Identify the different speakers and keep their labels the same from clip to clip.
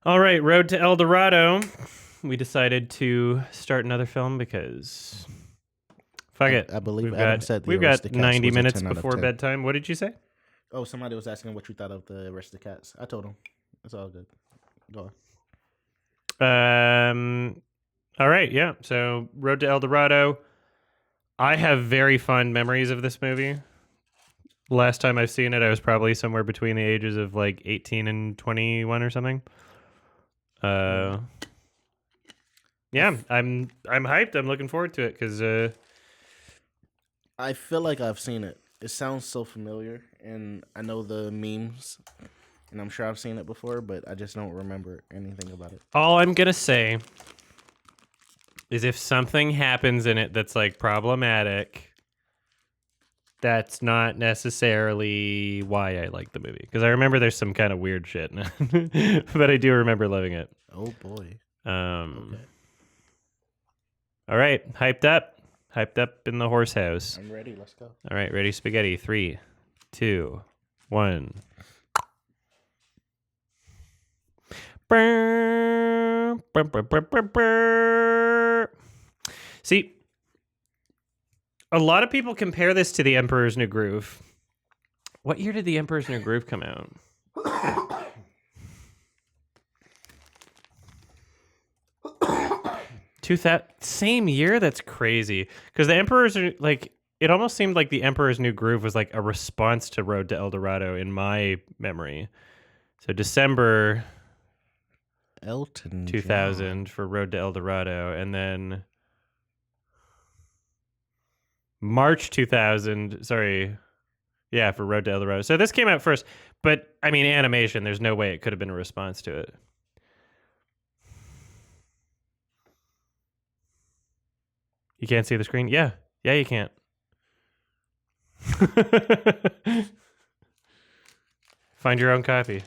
Speaker 1: All right, Road to El Dorado. We decided to start another film because fuck it.
Speaker 2: I believe
Speaker 1: We've
Speaker 2: Adam
Speaker 1: got
Speaker 2: said the
Speaker 1: we've got
Speaker 2: Aristocats
Speaker 1: 90
Speaker 2: was a
Speaker 1: minutes
Speaker 2: 10 out of
Speaker 1: before
Speaker 2: 10.
Speaker 1: bedtime. What did you say?
Speaker 2: Oh, somebody was asking what you thought of the Aristocats. I told him. It's all good. Go on.
Speaker 1: All right, yeah. So Road to El Dorado. I have very fond memories of this movie. Last time I've seen it, I was probably somewhere between the ages of like 18 and 21 or something. Yeah, I'm hyped. I'm looking forward to it because
Speaker 2: I feel like I've seen it. It sounds so familiar, and I know the memes, and I'm sure I've seen it before, but I just don't remember anything about it.
Speaker 1: all I'm gonna say is if something happens in it that's like problematic, that's not necessarily why I like the movie. Because I remember there's some kind of weird shit, but I do remember loving it.
Speaker 2: Oh boy.
Speaker 1: Okay.
Speaker 2: Okay.
Speaker 1: All right, hyped up in the horse house.
Speaker 2: I'm ready. Let's go.
Speaker 1: All right, ready, spaghetti. 3, 2, 1. See, a lot of people compare this to The Emperor's New Groove. What year did The Emperor's New Groove come out? Same year? That's crazy. Because The Emperor's like it almost seemed like The Emperor's New Groove was like a response to Road to El Dorado in my memory. So December
Speaker 2: Elton
Speaker 1: 2000
Speaker 2: John.
Speaker 1: for Road to El Dorado, and then March 2000. Sorry, yeah, for Road to El Dorado. So this came out first, but I mean, animation. There's no way it could have been a response to it. You can't see the screen? Yeah, you can't. Find your own copy.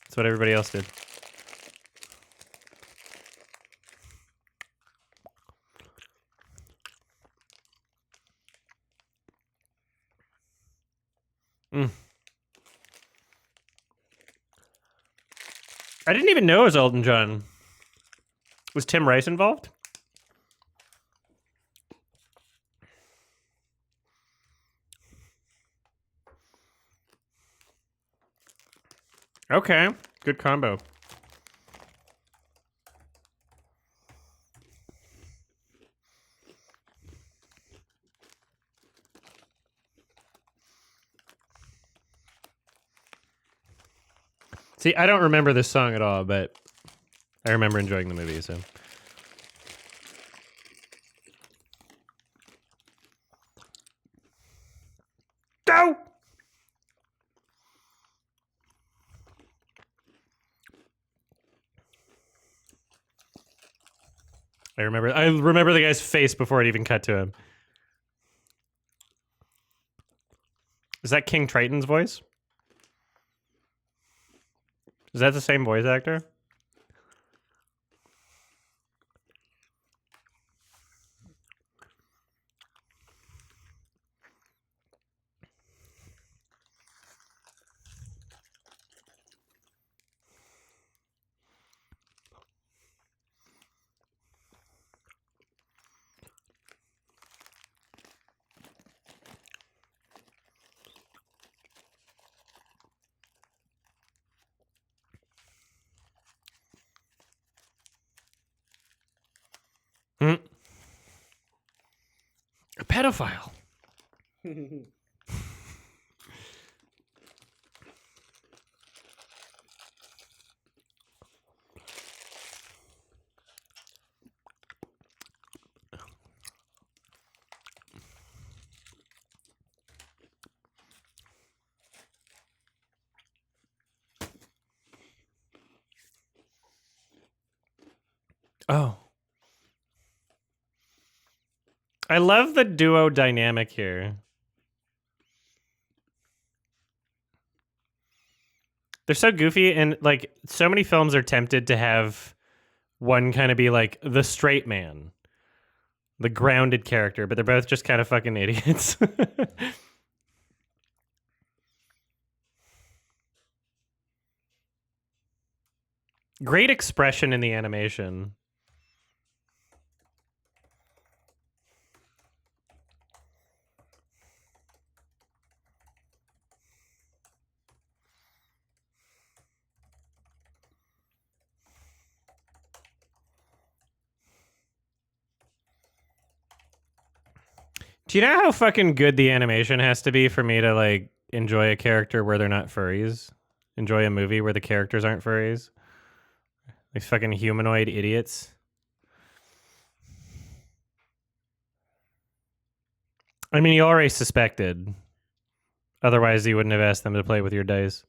Speaker 1: That's what everybody else did. I didn't even know it was Elton John. Was Tim Rice involved? Okay, good combo. See, I don't remember this song at all, but I remember enjoying the movie, so. Go! I remember the guy's face before it even cut to him. Is that King Triton's voice? Is that the same voice actor? Hmm. A pedophile. Oh. I love the duo dynamic here. They're so goofy, and like so many films are tempted to have one kind of be like the straight man, the grounded character, but they're both just kind of fucking idiots. Great expression in the animation. Do you know how fucking good the animation has to be for me to like enjoy a character where they're not furries? Enjoy a movie where the characters aren't furries? Like fucking humanoid idiots. I mean, you already suspected. Otherwise, you wouldn't have asked them to play with your dice.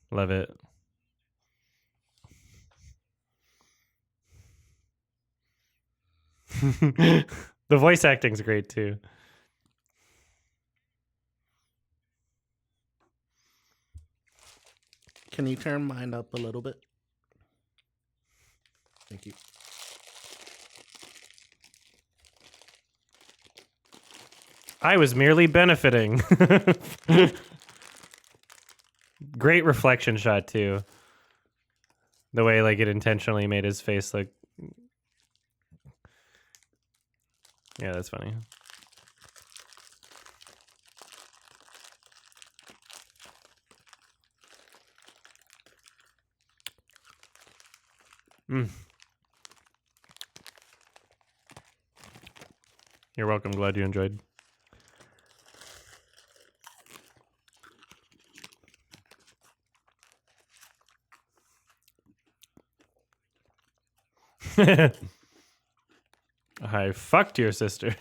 Speaker 1: Love it. The voice acting's great too.
Speaker 2: Can you turn mine up a little bit? Thank you.
Speaker 1: I was merely benefiting. Great reflection shot too. The way like it intentionally made his face look. Yeah, that's funny. You're welcome. Glad you enjoyed. I fucked your sister.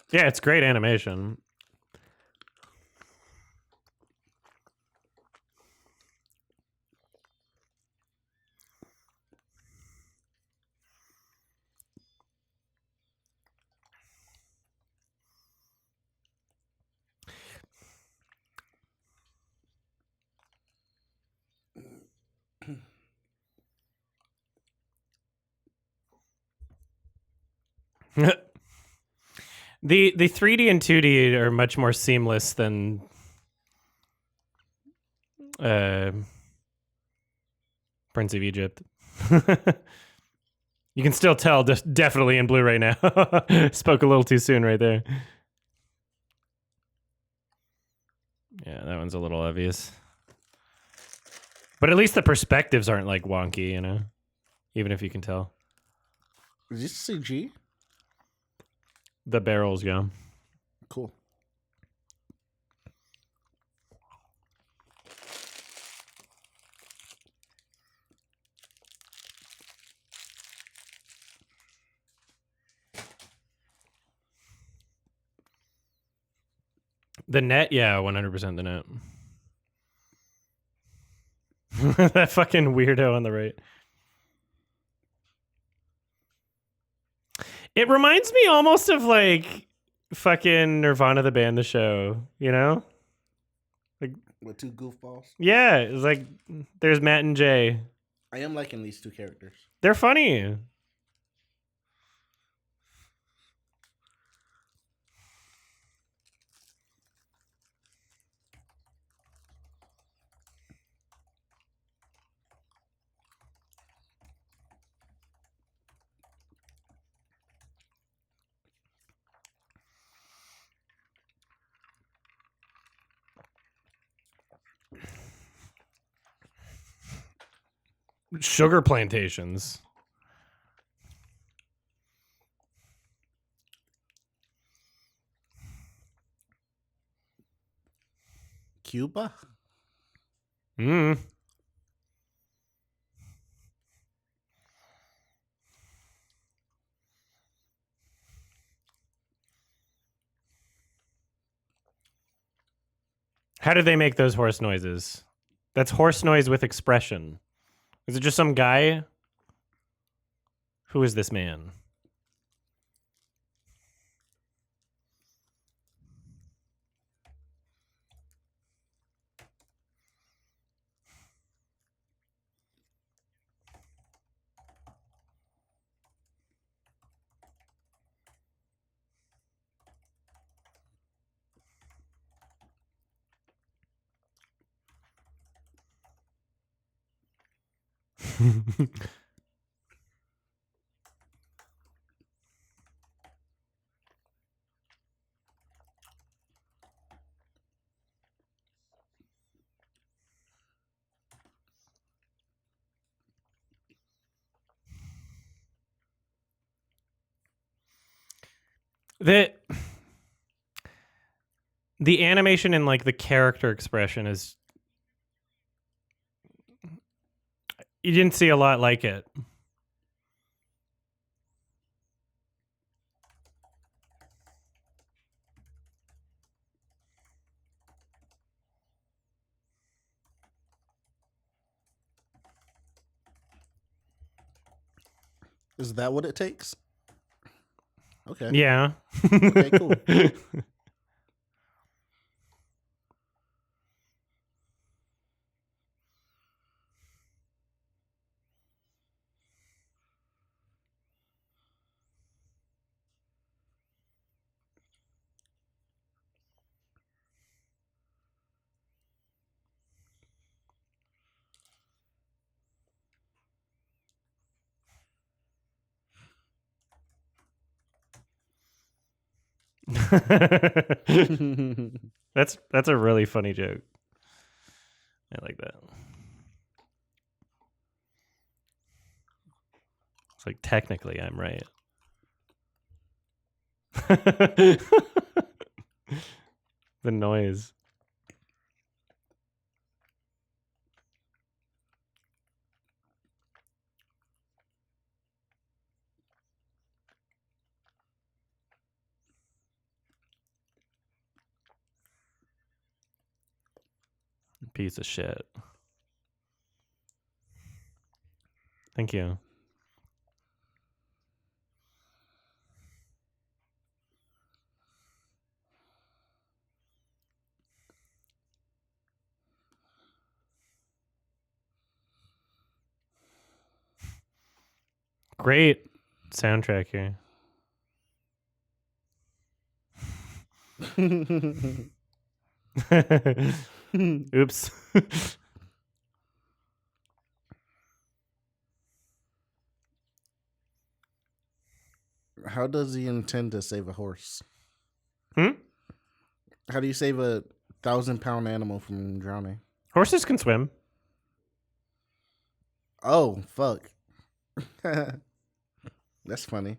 Speaker 1: Yeah, it's great animation. The 3D and 2D are much more seamless than Prince of Egypt. You can still tell definitely in Blu-ray now. Spoke a little too soon right there. Yeah, that one's a little obvious. But at least the perspectives aren't like wonky, you know? Even if you can tell.
Speaker 2: Is this CG?
Speaker 1: The barrels, yeah.
Speaker 2: Cool.
Speaker 1: The net, yeah, 100% the net. That fucking weirdo on the right. It reminds me almost of like fucking Nirvana the band, the show, you know? Like
Speaker 2: With two goofballs.
Speaker 1: yeah, it's like there's Matt and Jay.
Speaker 2: I am liking these two characters.
Speaker 1: They're funny. Sugar plantations.
Speaker 2: Cuba?
Speaker 1: Mm. How do they make those horse noises? That's horse noise with expression. Is it just some guy? Who is this man? the the animation and like the character expression is, you didn't see a lot like it.
Speaker 2: Is that what it takes? Okay.
Speaker 1: Yeah.
Speaker 2: Okay, cool.
Speaker 1: That's a really funny joke. I like that. It's like technically I'm right. The noise. Piece of shit. Thank you. Great soundtrack here. Oops.
Speaker 2: How does he intend to save a horse?
Speaker 1: Hmm?
Speaker 2: How do you save a 1,000-pound animal from drowning?
Speaker 1: Horses can swim.
Speaker 2: Oh, fuck. That's funny.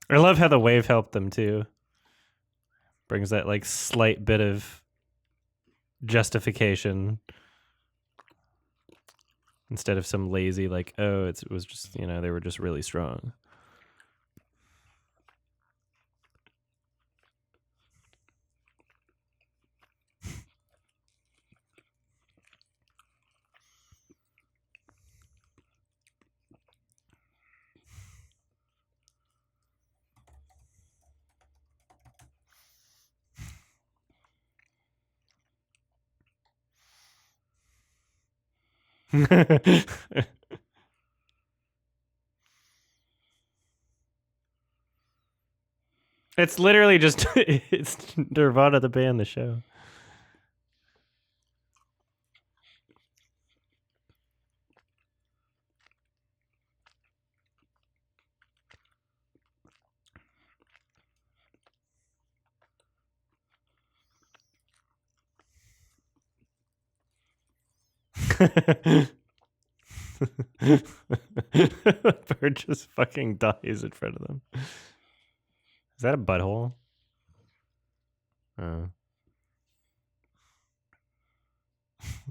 Speaker 1: I love how the wave helped them too. Brings that like slight bit of justification instead of some lazy like, oh, it was just, you know, they were just really strong. It's literally just it's Dorado the band, the show. The bird just fucking dies in front of them. Is that a butthole? Oh.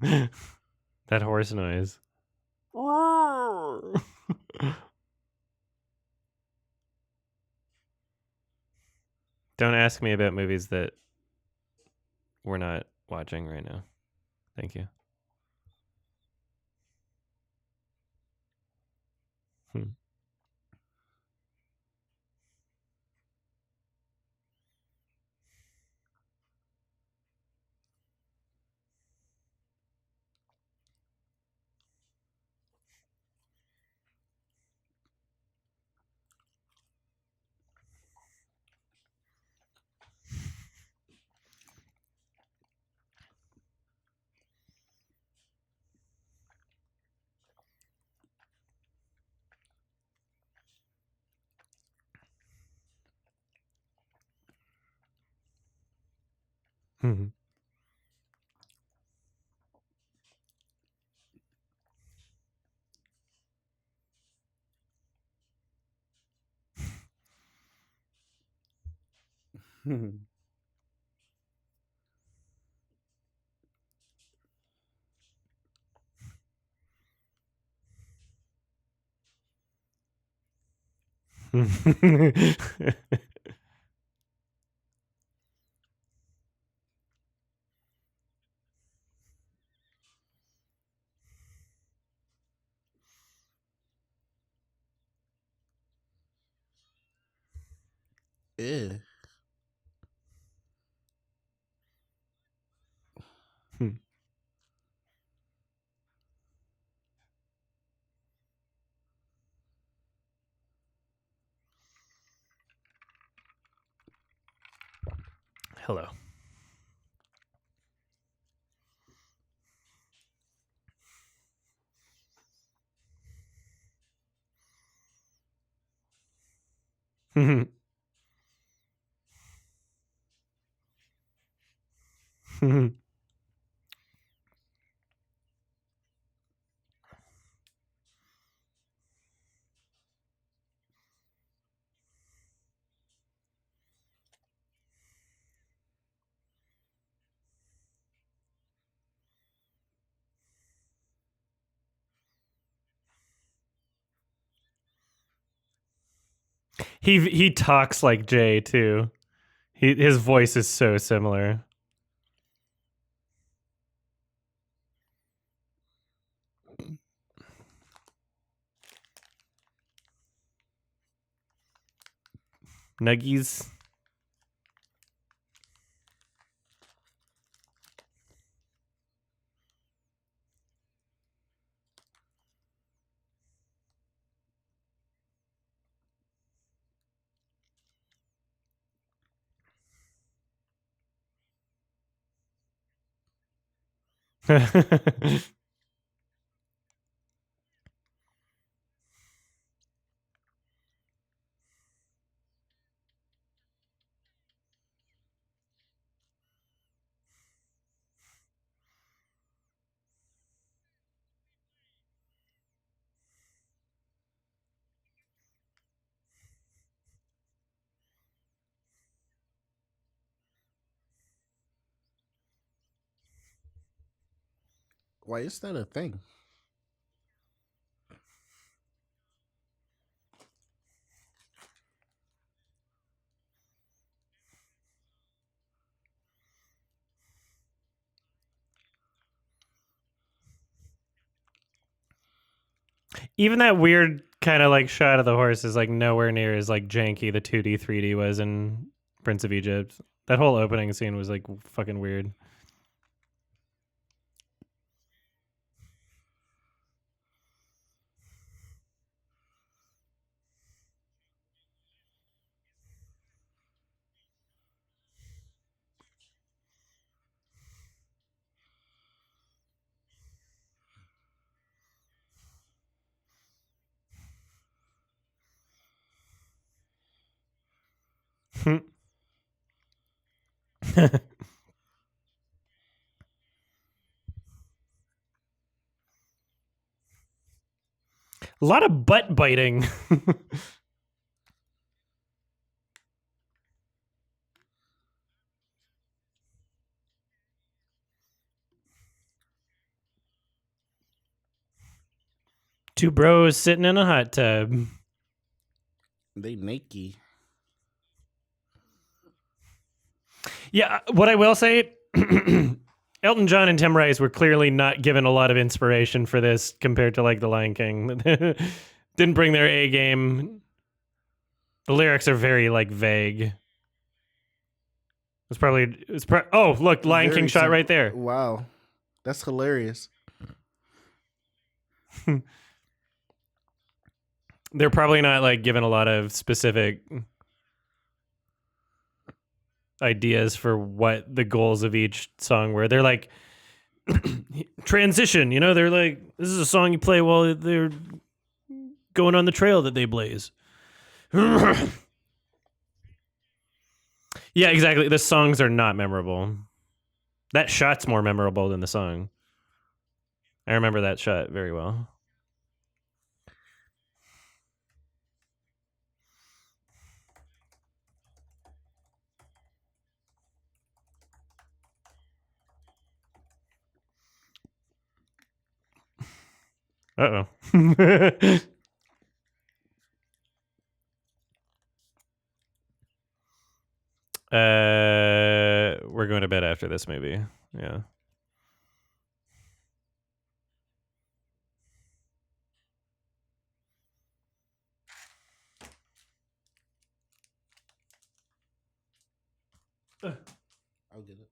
Speaker 1: That horse noise. Don't ask me about movies that we're not watching right now. Thank you.
Speaker 2: Ew.
Speaker 1: Hello. He talks like Jay too. His voice is so similar. Nuggies.
Speaker 2: Why is that a thing?
Speaker 1: Even that weird kind of like shot of the horse is like nowhere near as like janky the 2D 3D was in Prince of Egypt. That whole opening scene was like fucking weird. A lot of butt biting. Two bros sitting in a hot tub.
Speaker 2: They naked.
Speaker 1: Yeah, what I will say, Elton John and Tim Rice were clearly not given a lot of inspiration for this compared to like The Lion King. Didn't bring their A game. The lyrics are very like vague. Oh, look, Lion King shot right there.
Speaker 2: Wow, that's hilarious.
Speaker 1: They're probably not like given a lot of specific ideas for what the goals of each song were. They're like transition, you know, they're like, this is a song you play while they're going on the trail that they blaze. Yeah, exactly. The songs are not memorable. That shot's more memorable than the song. I remember that shot very well. Uh-oh. We're going to bed after this movie. Yeah.
Speaker 2: I'll get it.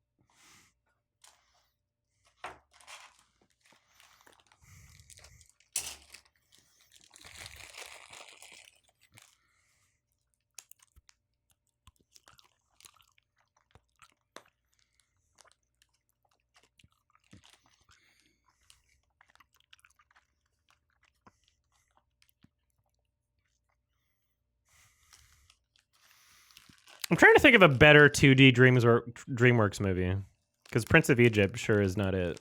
Speaker 1: I'm trying to think of a better 2D DreamWorks movie. Because Prince of Egypt sure is not it.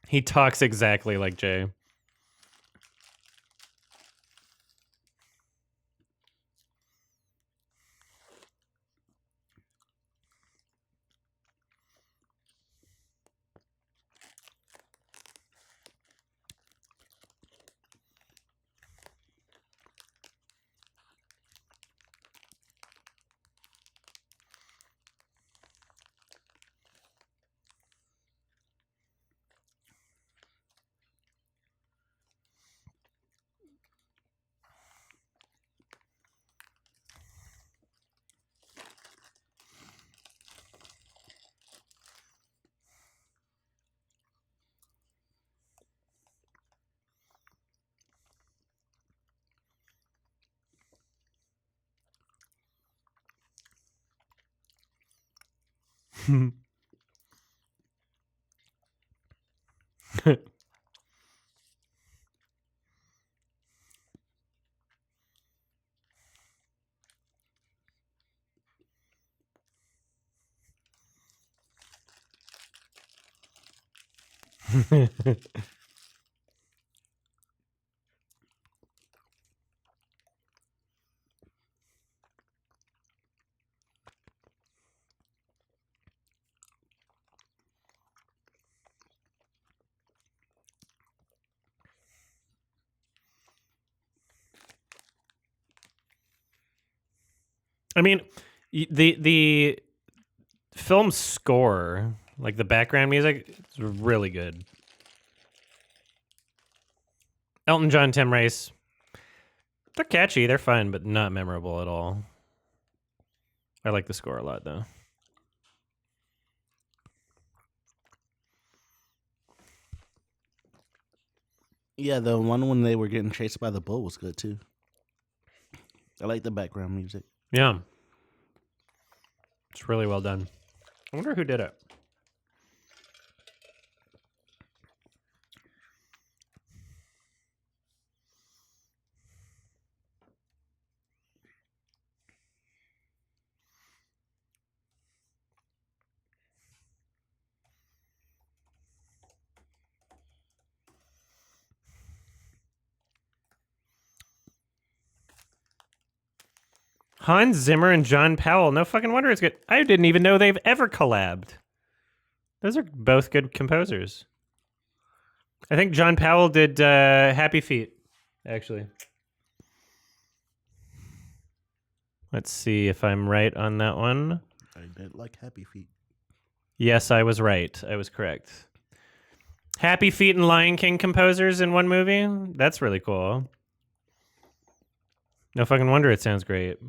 Speaker 1: He talks exactly like Jay. I mean, the film score, like the background music, is really good. Elton John, Tim Rice, they're catchy, they're fun, but not memorable at all. I like the score a lot, though.
Speaker 2: Yeah, the one when they were getting chased by the bull was good too. I like the background music.
Speaker 1: Yeah. It's really well done. I wonder who did it. Hans Zimmer and John Powell. No fucking wonder it's good. I didn't even know they've ever collabed. Those are both good composers. I think John Powell did Happy Feet, actually. Let's see if I'm right on that one.
Speaker 2: I did like Happy Feet.
Speaker 1: Yes, I was right. I was correct. Happy Feet and Lion King composers in one movie? That's really cool. No fucking wonder it sounds great.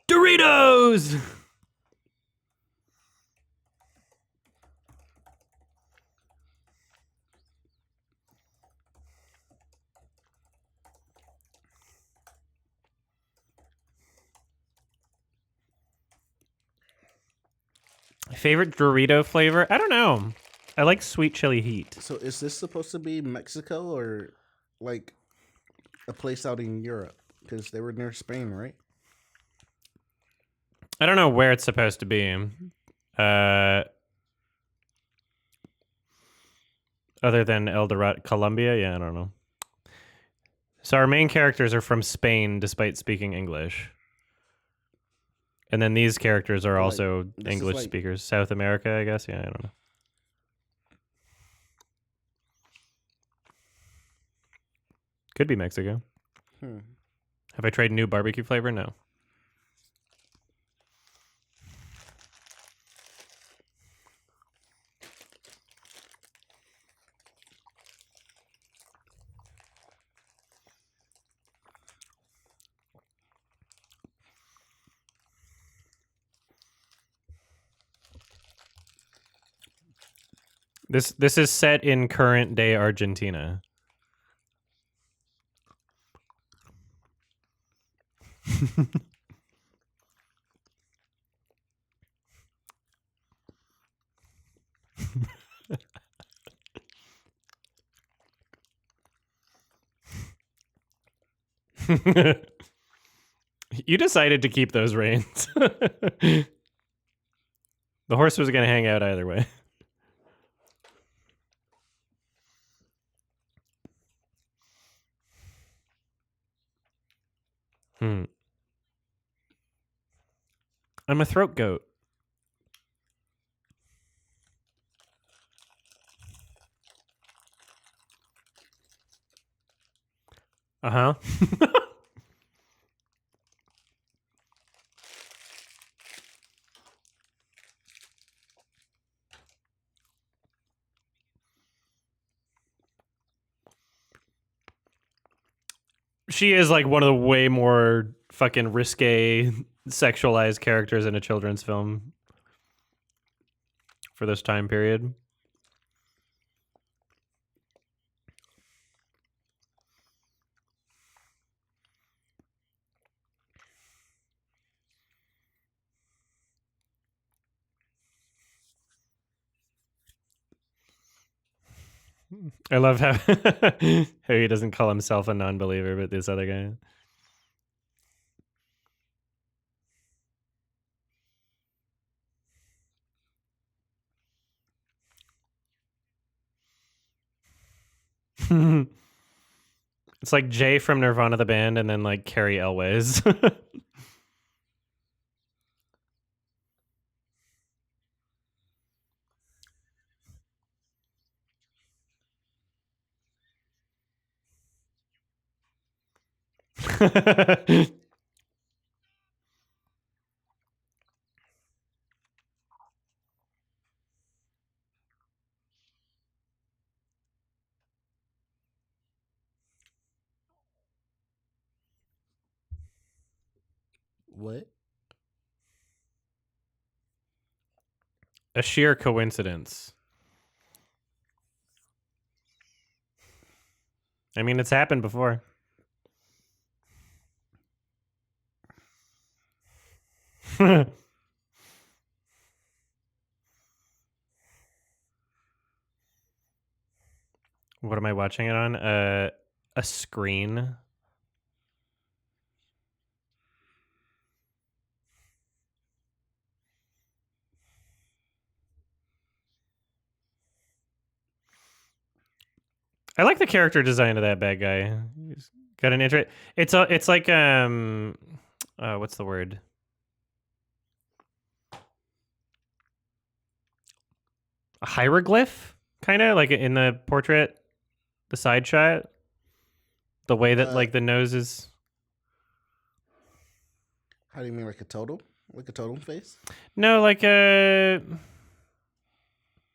Speaker 1: Doritos! Favorite Dorito flavor? I don't know. I like sweet chili heat.
Speaker 2: So is this supposed to be Mexico or like a place out in Europe? Because they were near Spain, right?
Speaker 1: I don't know where it's supposed to be. Other than El Dorado, Colombia? Yeah, I don't know. So our main characters are from Spain despite speaking English. And then these characters are
Speaker 2: But, like,
Speaker 1: also
Speaker 2: this is
Speaker 1: English
Speaker 2: like-
Speaker 1: speakers. South America, I guess? Yeah, I don't know. Could be Mexico. Have I tried new barbecue flavor? No. This is set in current day Argentina. You decided to keep those reins. The horse was going to hang out either way. I'm a throat goat. Uh-huh. She is like one of the way more fucking risque sexualized characters in a children's film for this time period. I love how how he doesn't call himself a non-believer, but this other guy. It's like Jay from Nirvana the band and then like Carrie Elways.
Speaker 2: What?
Speaker 1: A sheer coincidence. I mean, it's happened before. What am I watching it on? A screen. I like the character design of that bad guy. He's got an interest. It's like what's the word? A hieroglyph, kind of like in the portrait, the side shot. The way that like the nose is.
Speaker 2: How do you mean, like a totem? Like a totem face?
Speaker 1: No, like a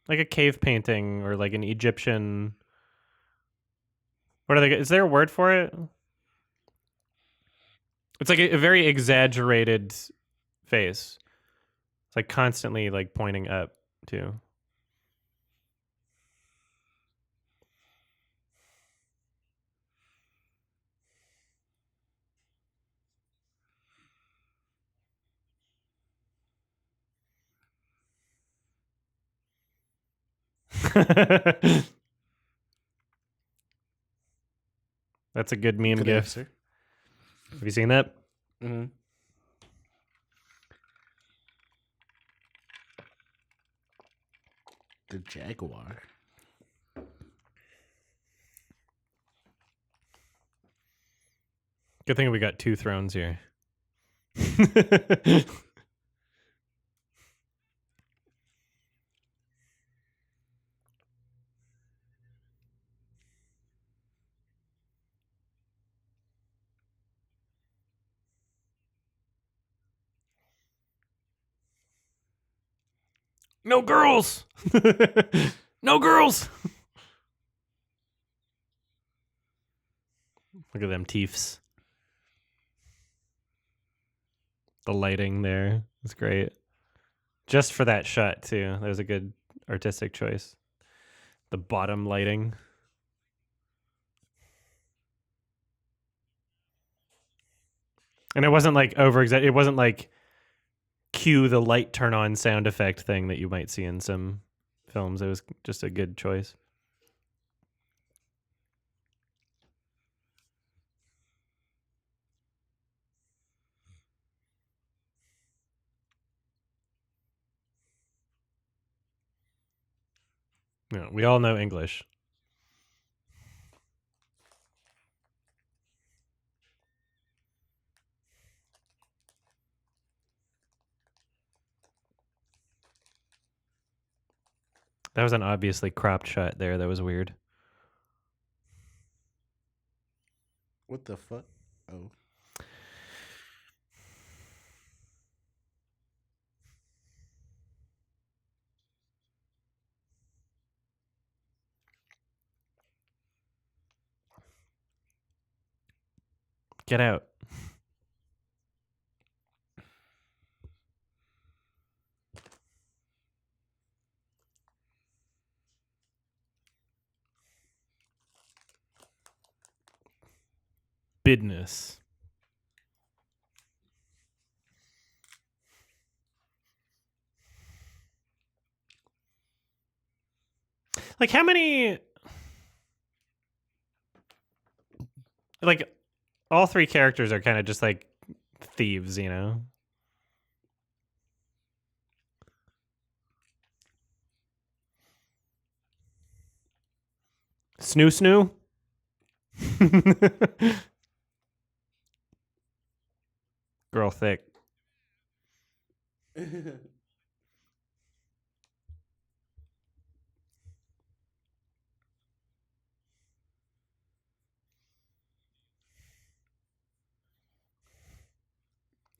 Speaker 1: cave painting or like an Egyptian. What are they? Is there a word for it? It's like a very exaggerated face. It's like constantly like pointing up too. That's a good meme
Speaker 2: Good
Speaker 1: gif.
Speaker 2: answer.
Speaker 1: Have you seen that?
Speaker 2: Mm-hmm. The jaguar.
Speaker 1: Good thing we got 2 thrones here. No girls. No girls. Look at them teeths. The lighting there is great. Just for that shot too. That was a good artistic choice. The bottom lighting. And it wasn't like it wasn't like cue the light turn on sound effect thing that you might see in some films. It was just a good choice. Yeah, we all know English. That was an obviously cropped shot there. That was weird.
Speaker 2: What the fuck? Oh.
Speaker 1: Get out. Business. Like how many like all 3 characters are kind of just like thieves, you know? Snoo snoo. Girl thick.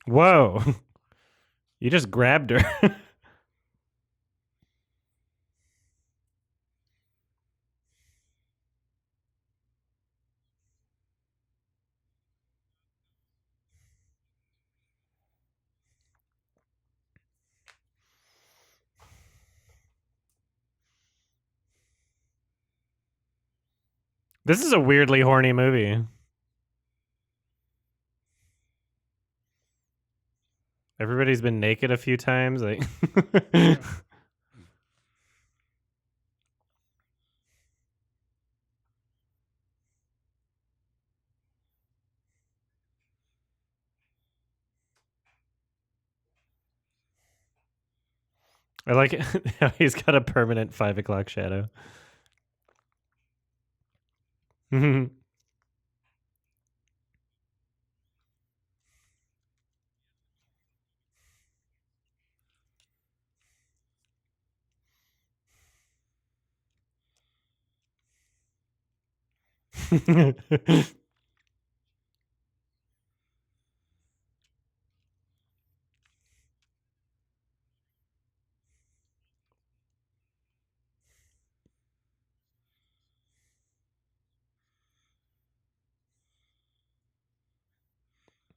Speaker 1: Whoa. You just grabbed her. This is a weirdly horny movie. Everybody's been naked a few times. Like I like how he's got a permanent 5 o'clock shadow.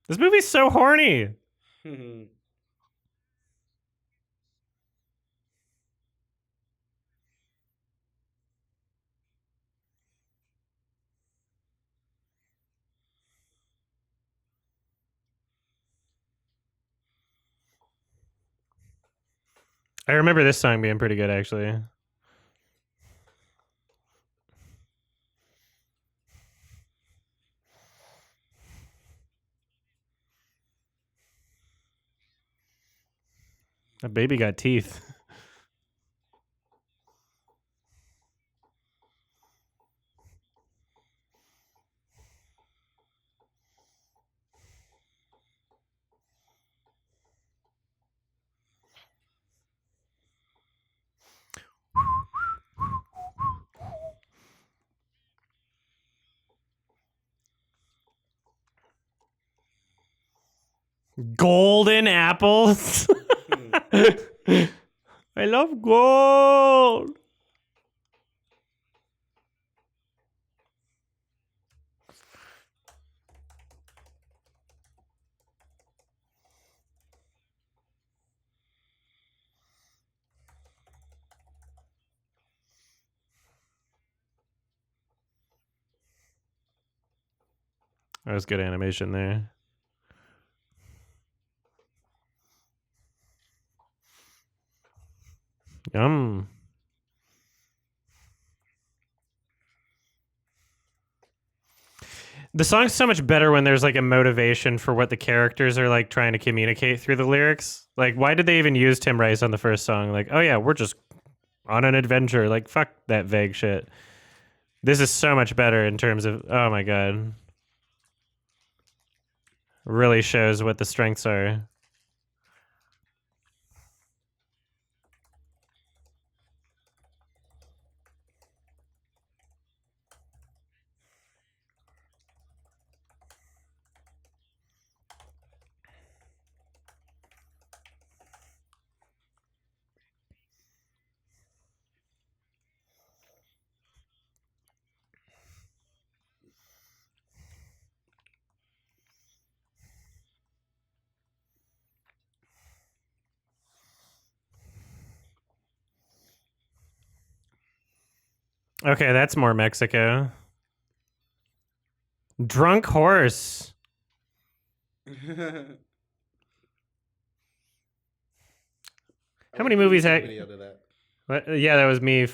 Speaker 1: This movie's so horny. I remember this song being pretty good, actually. That baby got teeth. Golden apples. I love gold. That was good animation there. Yum. The song's so much better when there's like a motivation for what the characters are like trying to communicate through the lyrics. Like, why did they even use Tim Rice on the first song? Like, oh yeah, we're just on an adventure. Like, fuck that vague shit. This is so much better in terms of, oh my god. Really shows what the strengths are. Okay, that's more Mexico. Drunk horse. How many movies had?
Speaker 2: Video to that.
Speaker 1: What? Yeah, that was me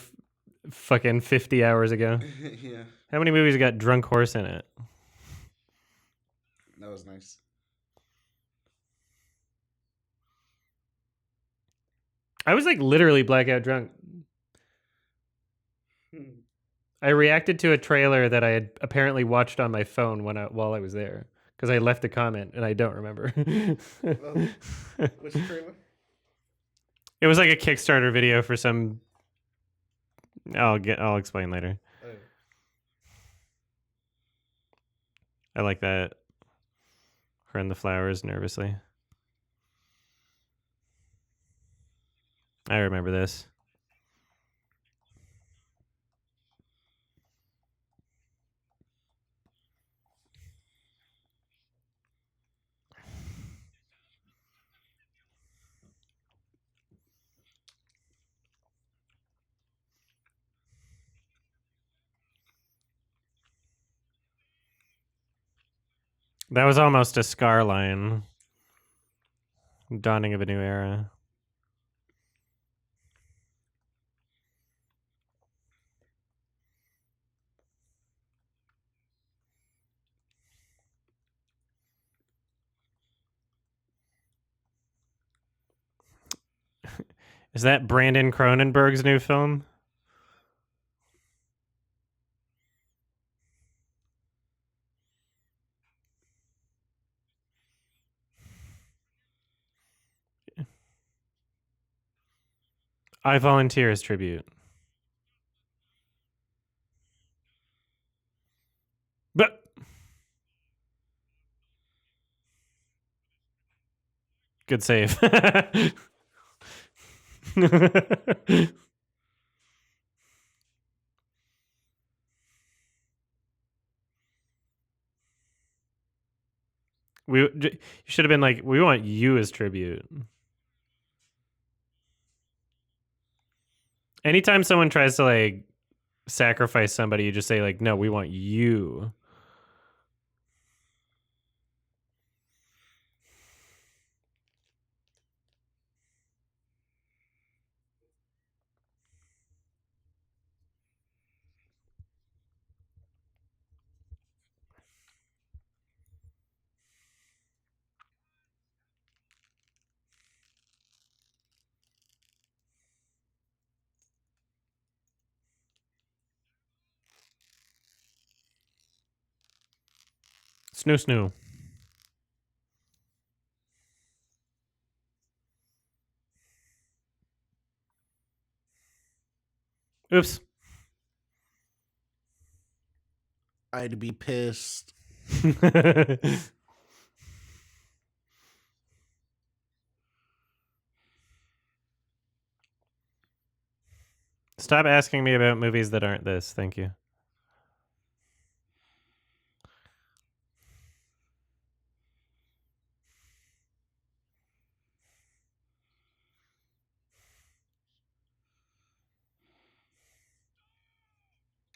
Speaker 1: fucking 50 hours ago.
Speaker 2: Yeah,
Speaker 1: How many movies got drunk horse in it?
Speaker 2: that was nice.
Speaker 1: I was like literally blackout drunk. I reacted to a trailer that I had apparently watched on my phone while I was there because I left a comment and I don't remember.
Speaker 2: Which trailer?
Speaker 1: It was like a Kickstarter video for some. I'll explain later.
Speaker 2: Oh.
Speaker 1: I like that. Her and the flowers nervously. I remember this. That was almost a scar line. Dawning of a new era. Is that Brandon Cronenberg's new film? I volunteer as tribute. But good save. You should have been like, we want you as tribute. Anytime someone tries to like sacrifice somebody, you just say like, no, we want you. Snoo snoo. Oops.
Speaker 2: I'd be pissed.
Speaker 1: Stop asking me about movies that aren't this. Thank you.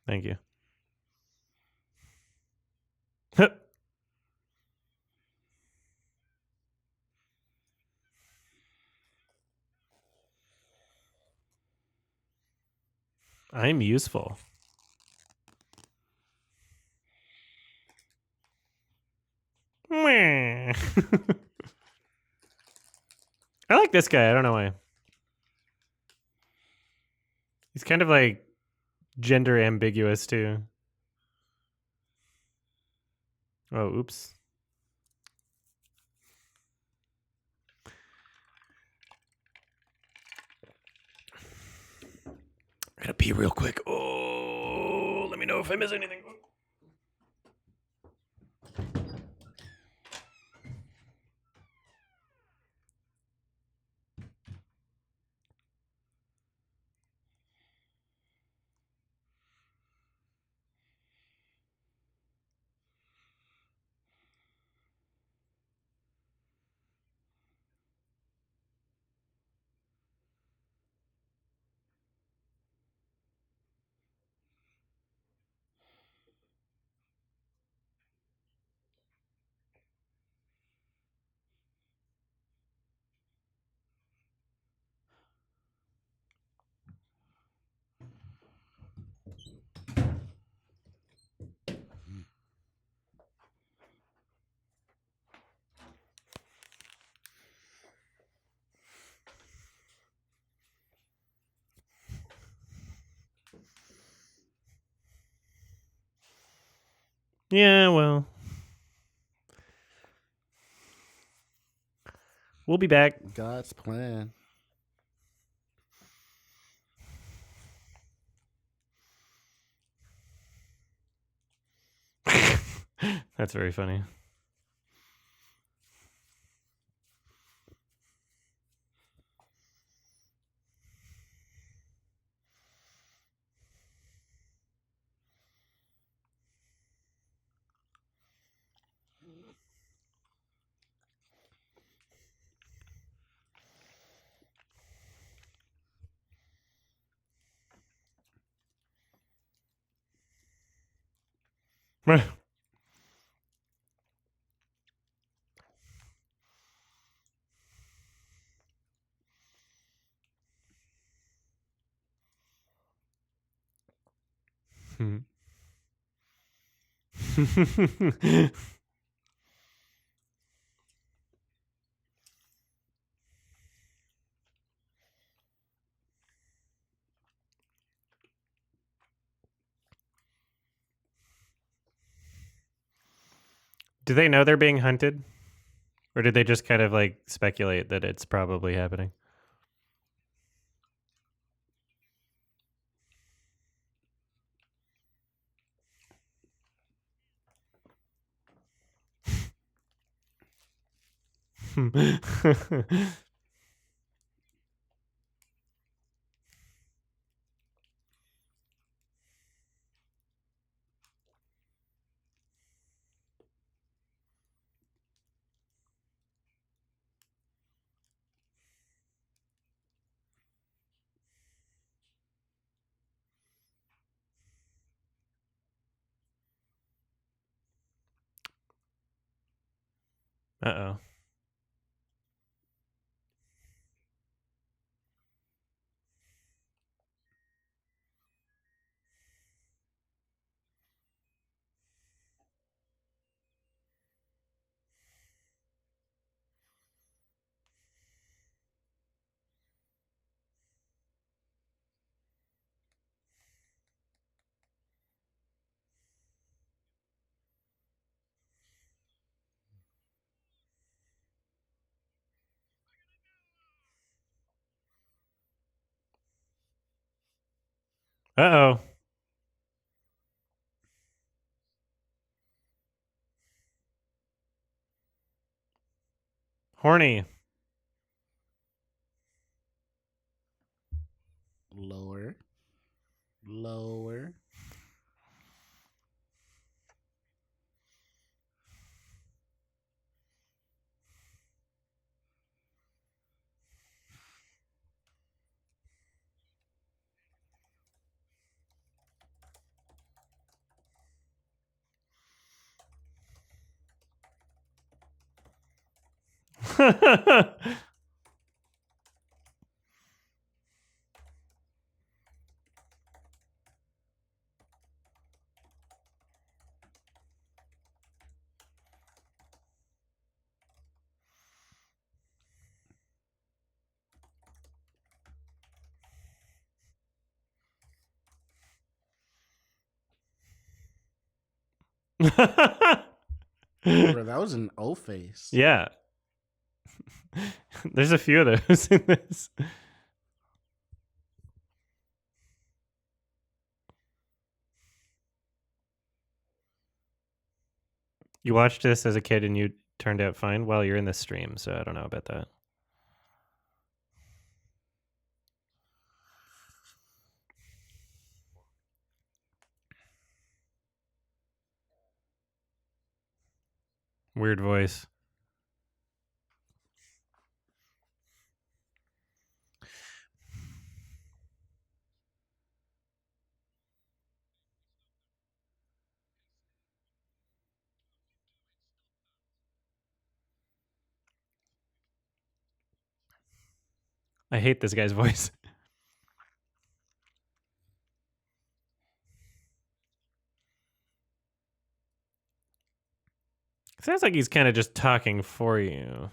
Speaker 1: Thank you. I'm useful. I like this guy. I don't know why. He's kind of like gender ambiguous too. Oh, oops. I gotta pee real quick. Oh, let me know if I miss anything. Yeah, well. We'll be back.
Speaker 2: God's plan.
Speaker 1: That's very funny. Do they know they're being hunted? Or did they just kind of like speculate that it's probably happening? Uh-oh. Uh-oh. Horny.
Speaker 2: Lower. Lower. Bro, that was an O face.
Speaker 1: Yeah. There's a few of those in this. You watched this as a kid and you turned out fine? Well, you're in the stream, so I don't know about that. Weird voice. I hate this guy's voice. Sounds like he's kind of just talking for you.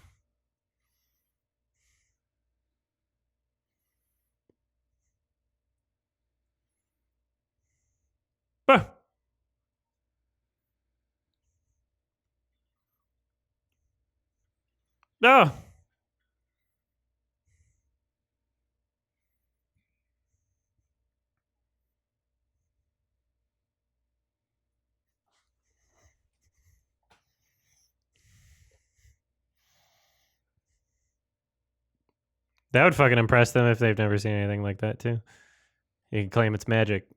Speaker 1: Ah. No. That would fucking impress them if they've never seen anything like that, too. You can claim it's magic.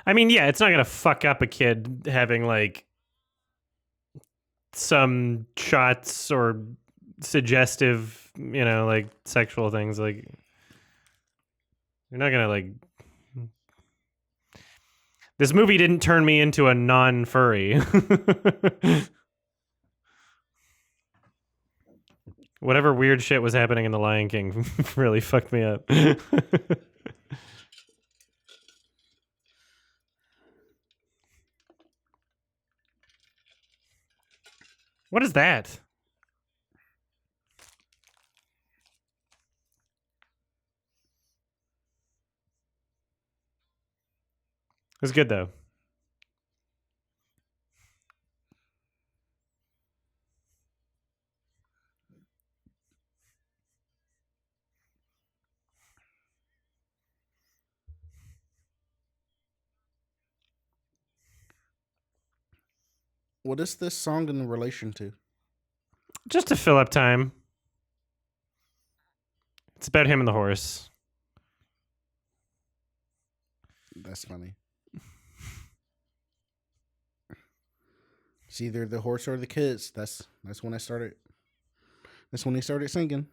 Speaker 1: I mean, yeah, it's not going to fuck up a kid having, like, some shots or suggestive, you know, like, sexual things. Like, you're not going to, like... This movie didn't turn me into a non-furry. Whatever weird shit was happening in The Lion King really fucked me up. What is that? was good though.
Speaker 2: What is this song in relation to?
Speaker 1: Just to fill up time. It's about him and the horse.
Speaker 2: That's funny. It's either the horse or the kids. That's when I started. That's when they started singing.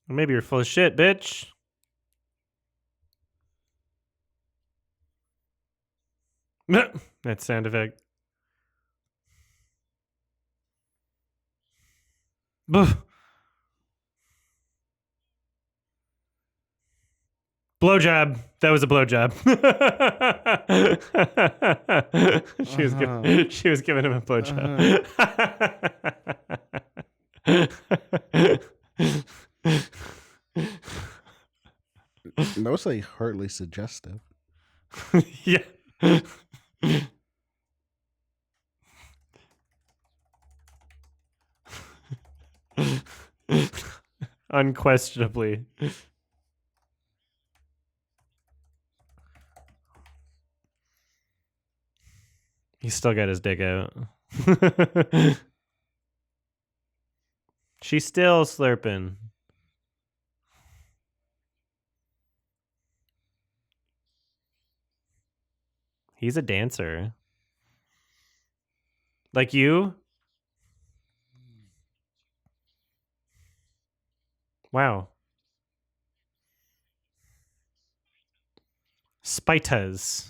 Speaker 1: Maybe you're full of shit, bitch. That sound effect. Blowjob. That was a blowjob. She was giving him a blowjob.
Speaker 2: That was like hardly suggestive.
Speaker 1: Yeah. Unquestionably. He's still got his dick out. She's still slurping. He's a dancer. Like you? Wow. Spitas.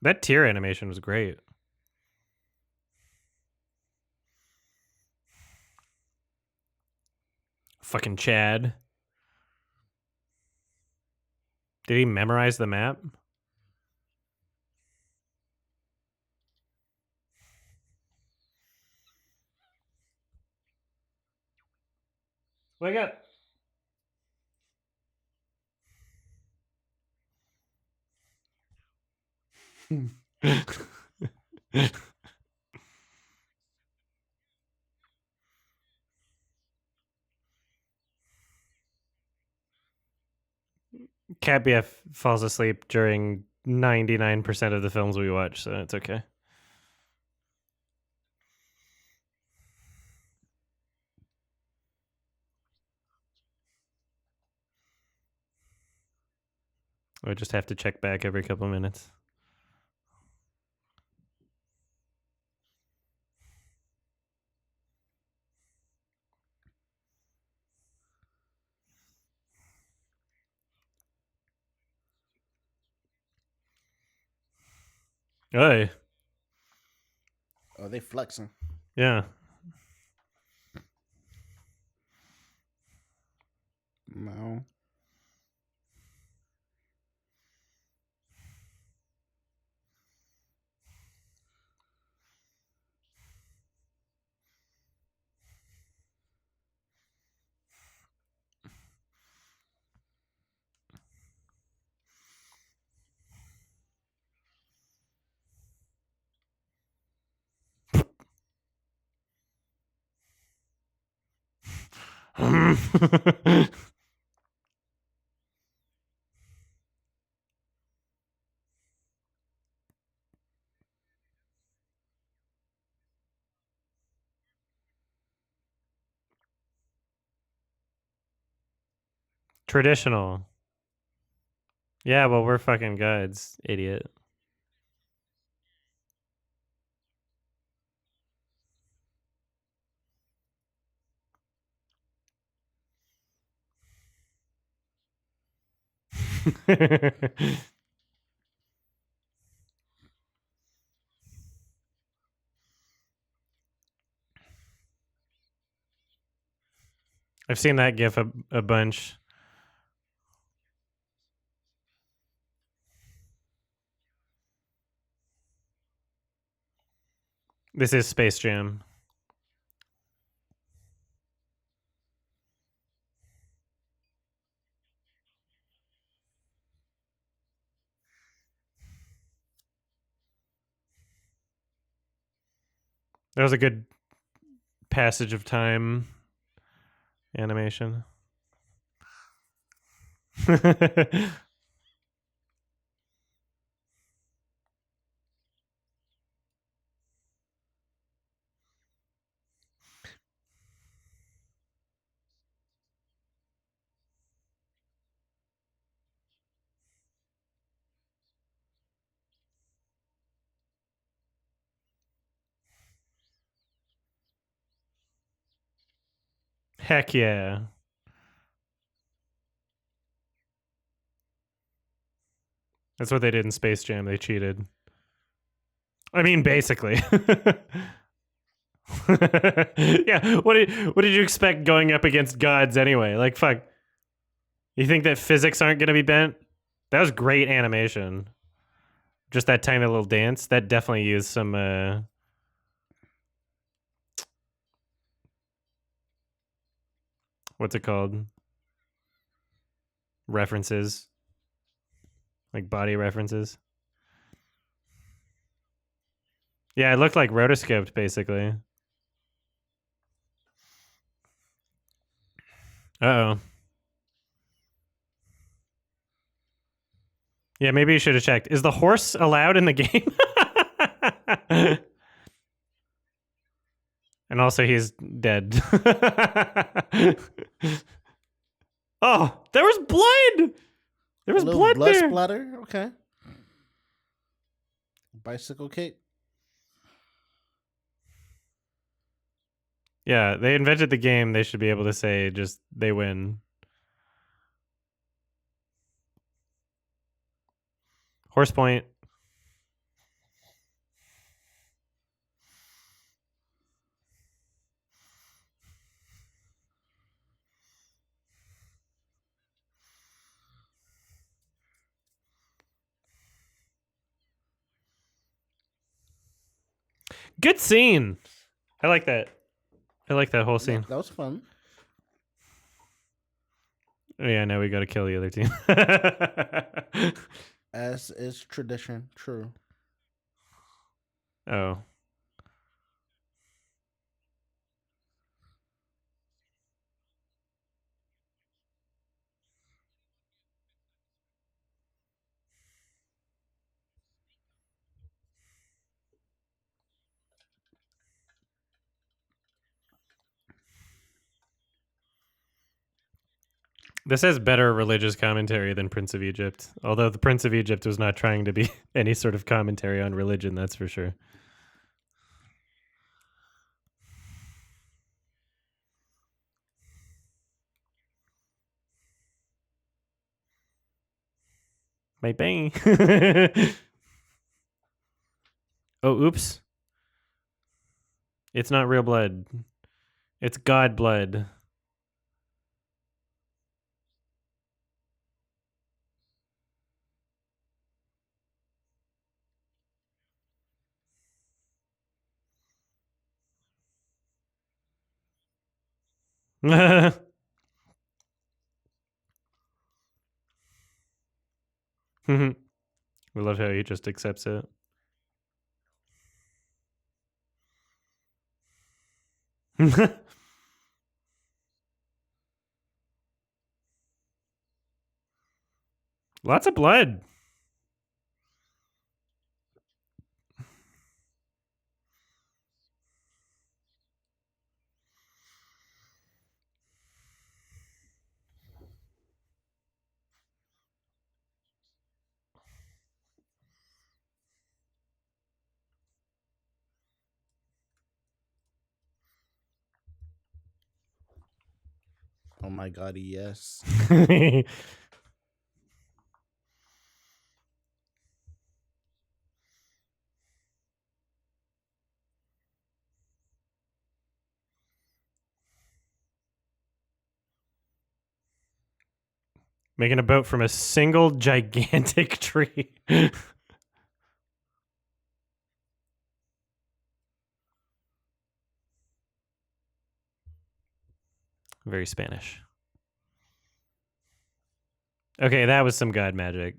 Speaker 1: That tear animation was great. Fucking Chad. Did he memorize the map? Wake up. Cat BF falls asleep during 99% of the films we watch, so it's okay. I just have to check back every couple minutes. Hey.
Speaker 2: Oh, they flexing.
Speaker 1: Yeah.
Speaker 2: No.
Speaker 1: Traditional. Yeah, well, we're fucking guides, idiot. I've seen that gif a bunch. This is Space Jam. That was a good passage of time animation. Heck yeah. That's what they did in Space Jam. They cheated. I mean, basically. Yeah. What did you expect going up against gods anyway? Like, fuck. You think that physics aren't gonna be bent? That was great animation. Just that tiny little dance. That definitely used some what's it called? References. Like body references. Yeah, it looked like rotoscoped basically. Uh-oh. Yeah, maybe you should have checked. Is the horse allowed in the game? And also he's dead. Oh, there was blood. There was
Speaker 2: A little
Speaker 1: blood
Speaker 2: blood
Speaker 1: there.
Speaker 2: splatter. Okay. Bicycle kick.
Speaker 1: Yeah, they invented the game. They should be able to say just they win. Horse point. Good scene. I like that. I like that whole scene.
Speaker 2: That was fun.
Speaker 1: Oh, yeah, now we got to kill the other team.
Speaker 2: As is tradition. True.
Speaker 1: Oh. This has better religious commentary than Prince of Egypt. Although the Prince of Egypt was not trying to be any sort of commentary on religion, that's for sure. Bang bang. Oh, oops. It's not real blood. It's God blood. We love how he just accepts it. Lots of blood.
Speaker 2: Oh my god, yes.
Speaker 1: Making a boat from a single gigantic tree. Very Spanish. Okay, that was some god magic.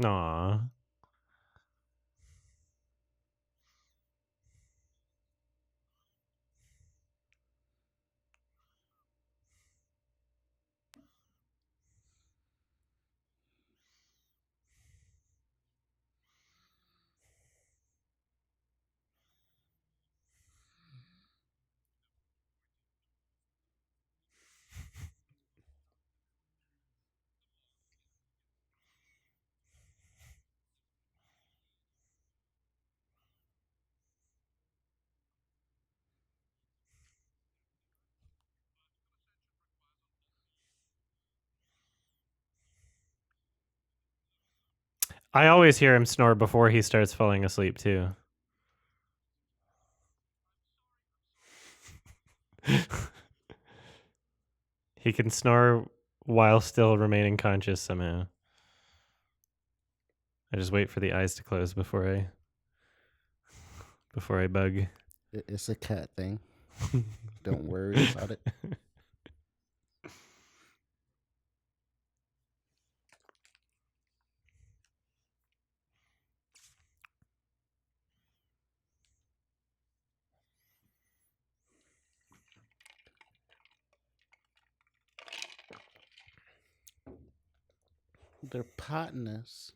Speaker 1: Aw. I always hear him snore before he starts falling asleep, too. He can snore while still remaining conscious somehow. I just wait for the eyes to close before I bug.
Speaker 2: It's a cat thing. Don't worry about it. They're potting us.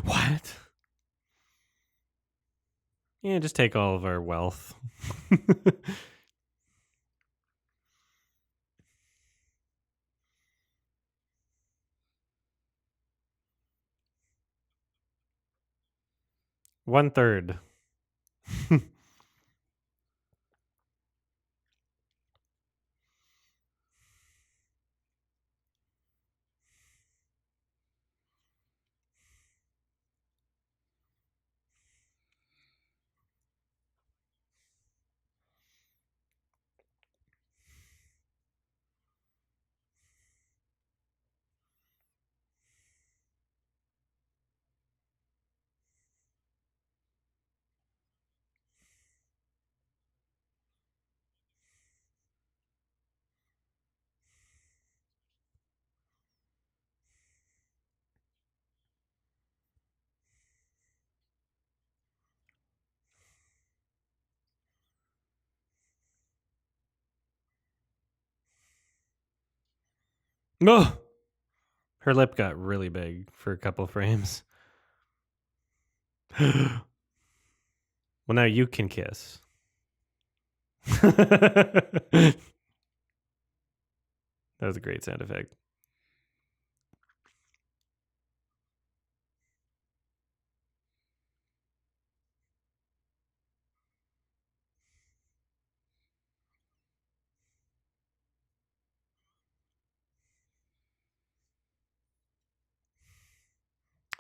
Speaker 1: What? Yeah, just take all of our wealth. 1/3. No. Her lip got really big for a couple frames. Well, now you can kiss. That was a great sound effect.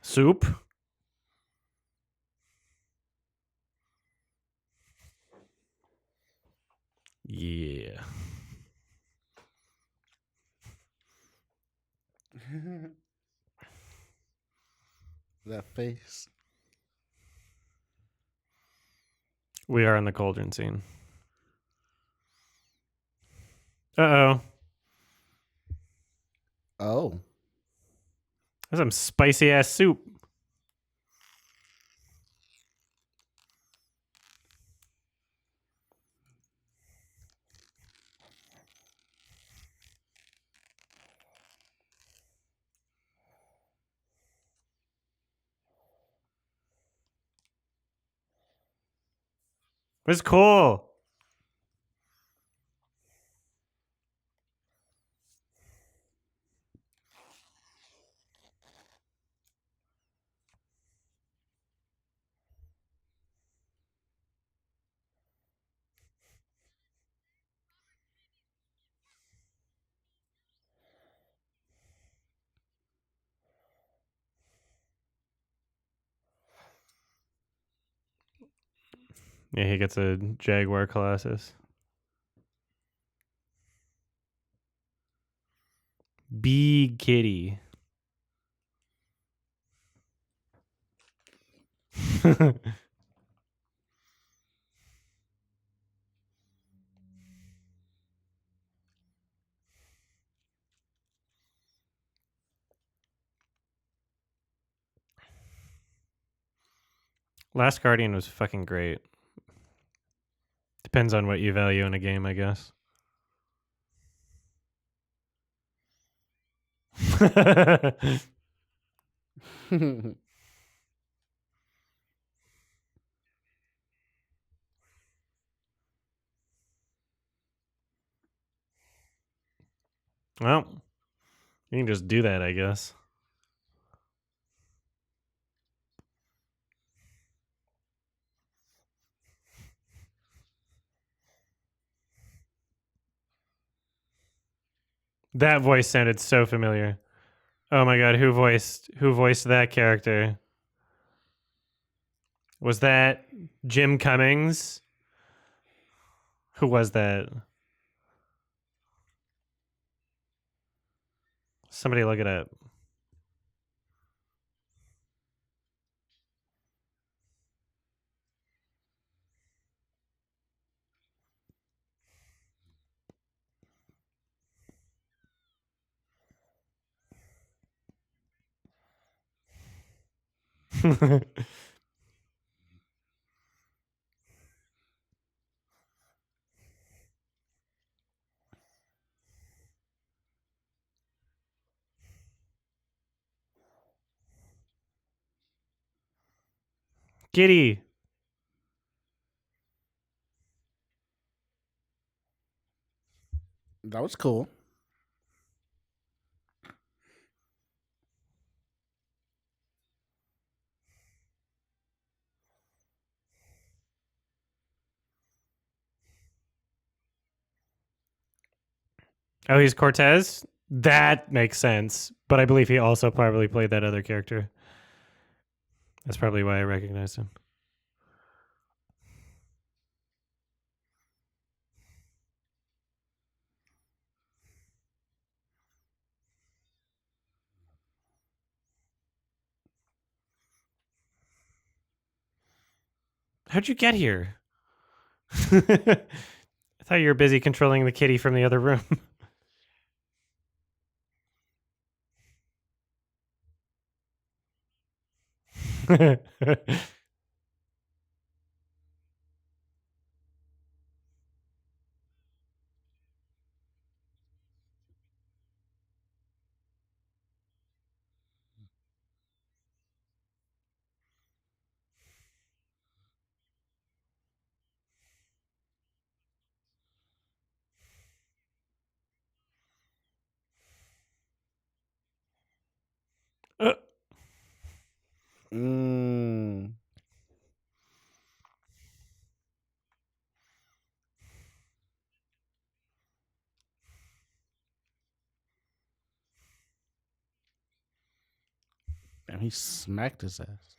Speaker 1: Soup? Yeah.
Speaker 2: That face.
Speaker 1: We are in the cauldron scene. Uh-oh.
Speaker 2: Oh.
Speaker 1: That's some spicy ass soup. It's cool. Yeah, he gets a Jaguar Colossus. Big kitty. Last Guardian was fucking great. Depends on what you value in a game, I guess. Well, you can just do that, I guess. That voice sounded so familiar. Oh my god, who voiced that character? Was that Jim Cummings? Who was that? Somebody look it up. Giddy.
Speaker 2: That was cool.
Speaker 1: Oh, he's Cortez? That makes sense. But I believe he also probably played that other character. That's probably why I recognized him. How'd you get here? I thought you were busy controlling the kitty from the other room. uh,
Speaker 2: Mm. Damn, he smacked his ass.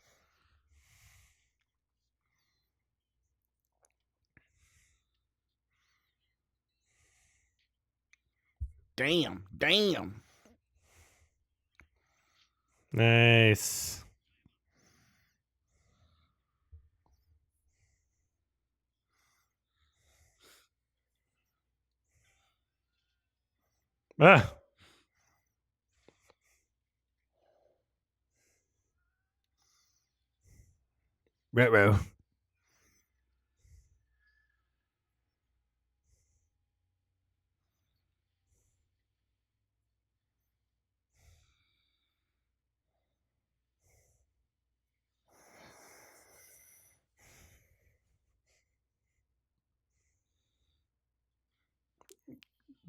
Speaker 2: Damn. Damn.
Speaker 1: nice. Ah. Ruh-roh.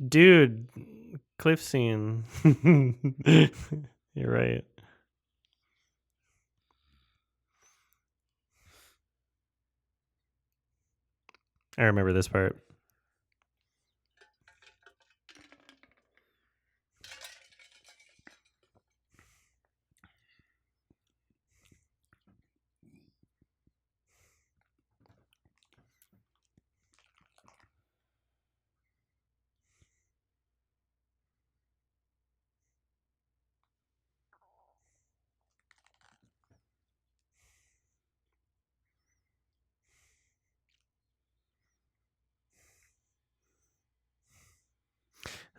Speaker 1: Dude, cliff scene. You're right. I remember this part.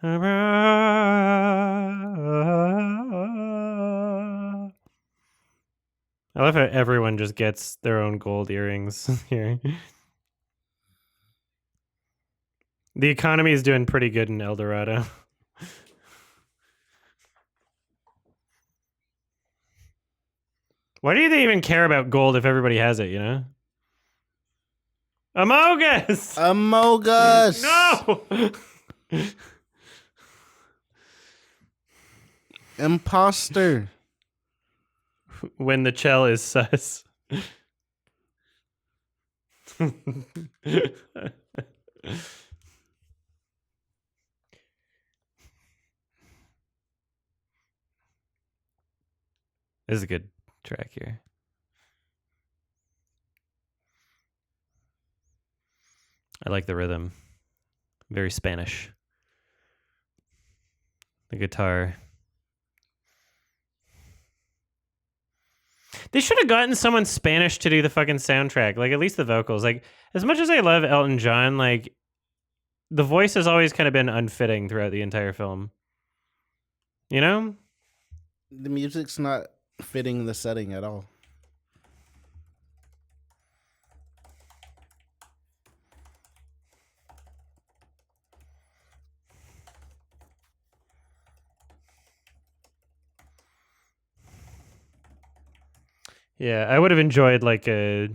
Speaker 1: I love how everyone just gets their own gold earrings here. The economy is doing pretty good in El Dorado. Why do they even care about gold if everybody has it, you know? Amogus!
Speaker 2: Amogus!
Speaker 1: No!
Speaker 2: Imposter.
Speaker 1: When the Chell is sus. This is a good track here. I like the rhythm. Very Spanish. The guitar. They should have gotten someone Spanish to do the fucking soundtrack. Like, at least the vocals. Like, as much as I love Elton John, like, the voice has always kind of been unfitting throughout the entire film. You know?
Speaker 2: The music's not fitting the setting at all.
Speaker 1: Yeah, I would have enjoyed, like, I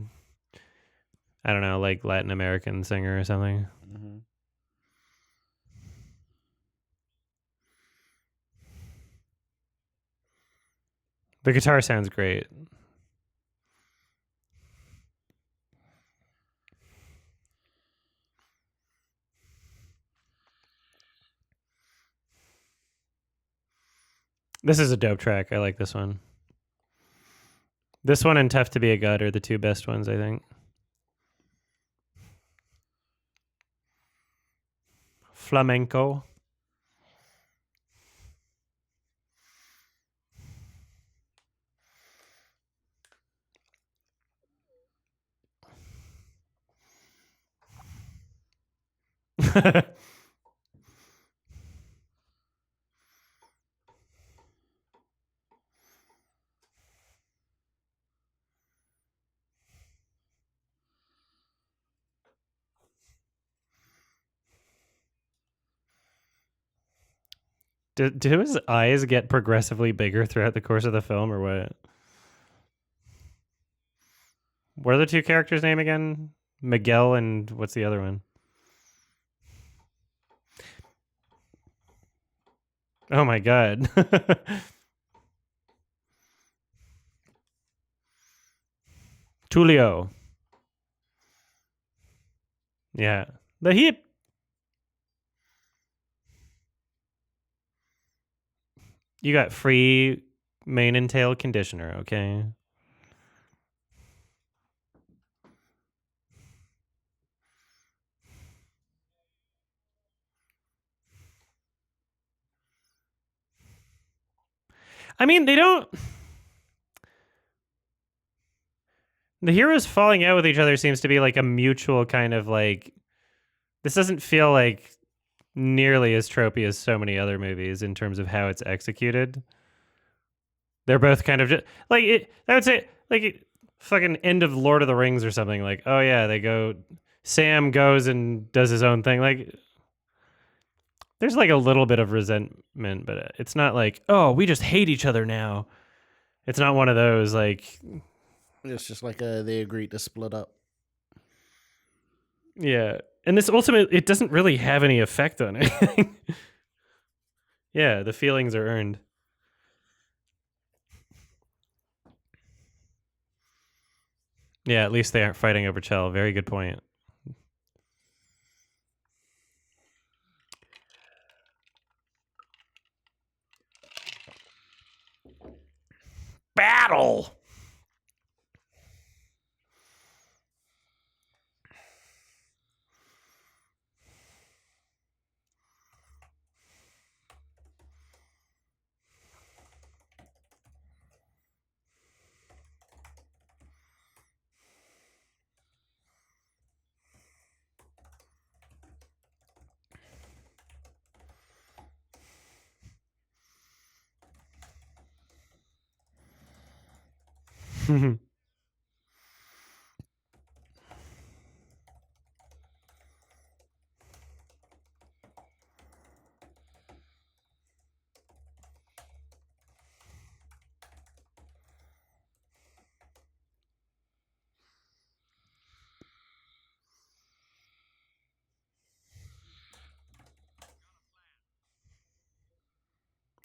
Speaker 1: don't know, like Latin American singer or something.
Speaker 2: Mm-hmm.
Speaker 1: The guitar sounds great. This is a dope track. I like this one. This one and Tough to Be a God are the two best ones, I think. Flamenco. Do his eyes get progressively bigger throughout the course of the film, or what? What are the two characters' name again? Miguel and what's the other one? Oh my god. Tulio. Yeah. The hip. You got free mane and tail conditioner, okay? I mean, they don't... The heroes falling out with each other seems to be like a mutual kind of like... This doesn't feel like nearly as tropey as so many other movies in terms of how it's executed. They're both kind of just... Like, I would say, like, fucking end of Lord of the Rings or something. Like, oh yeah, they go. Sam goes and does his own thing. Like, there's like a little bit of resentment, but it's not like, oh, we just hate each other now. It's not one of those like,
Speaker 2: It's just like they agreed to split up.
Speaker 1: yeah. And this ultimately, it doesn't really have any effect on anything. Yeah, the feelings are earned. Yeah, at least they aren't fighting over Chell. Very good point. Battle!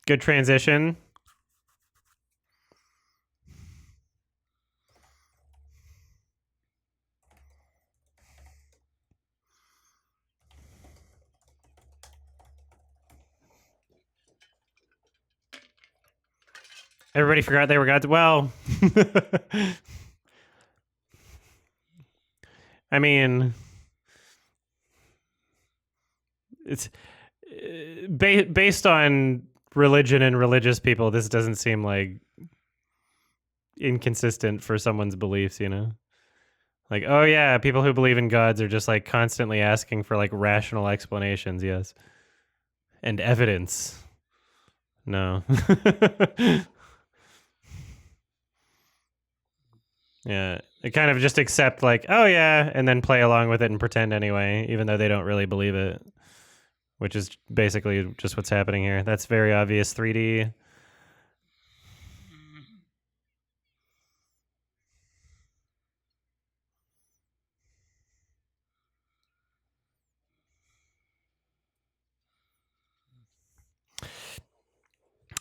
Speaker 1: Good transition. Everybody forgot they were gods. Well, I mean, it's based on religion and religious people. This doesn't seem like inconsistent for someone's beliefs, you know? Like, oh yeah, people who believe in gods are just like constantly asking for like rational explanations, yes. And evidence. No. Yeah. They kind of just accept like, oh yeah, and then play along with it and pretend anyway, even though they don't really believe it. Which is basically just what's happening here. That's very obvious 3D.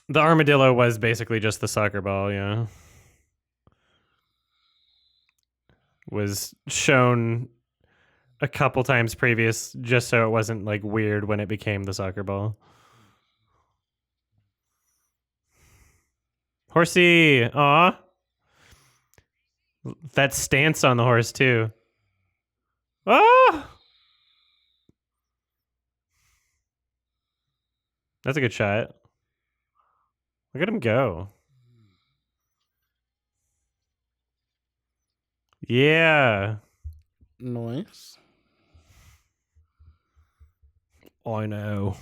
Speaker 1: The armadillo was basically just the soccer ball, yeah. Was shown a couple times previous just so it wasn't like weird when it became the soccer ball. Horsey, aw. That stance on the horse too. Ah! That's a good shot. Look at him go. Yeah.
Speaker 2: Nice.
Speaker 1: I know.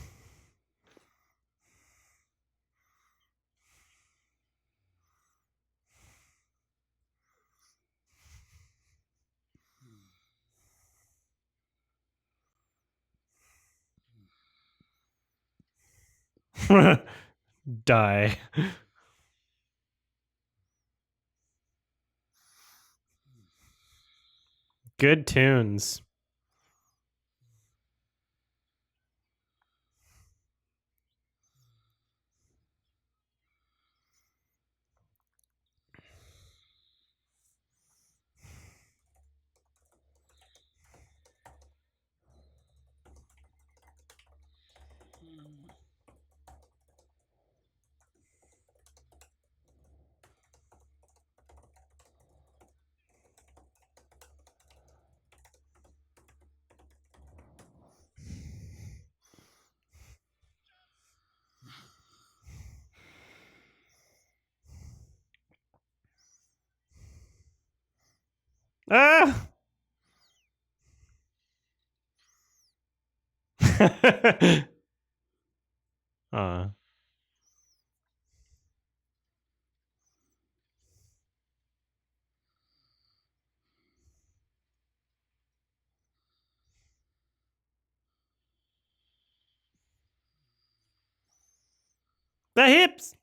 Speaker 1: Die. Good tunes. Ah! Aw. The hips.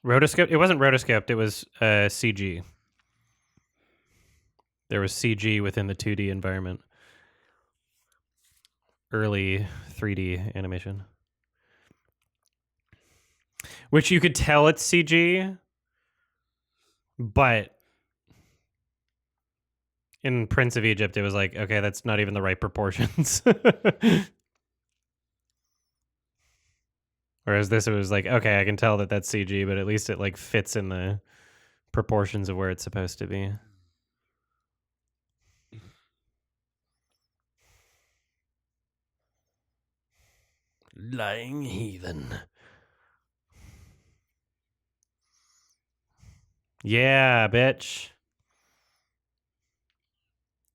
Speaker 1: Rotoscoped? It wasn't rotoscoped. It was CG. There was CG within the 2D environment. Early 3D animation. Which you could tell it's CG, but in Prince of Egypt, it was like, okay, that's not even the right proportions. Whereas this, it was like, okay, I can tell that that's CG, but at least it like fits in the proportions of where it's supposed to be. Lying heathen. Yeah, bitch.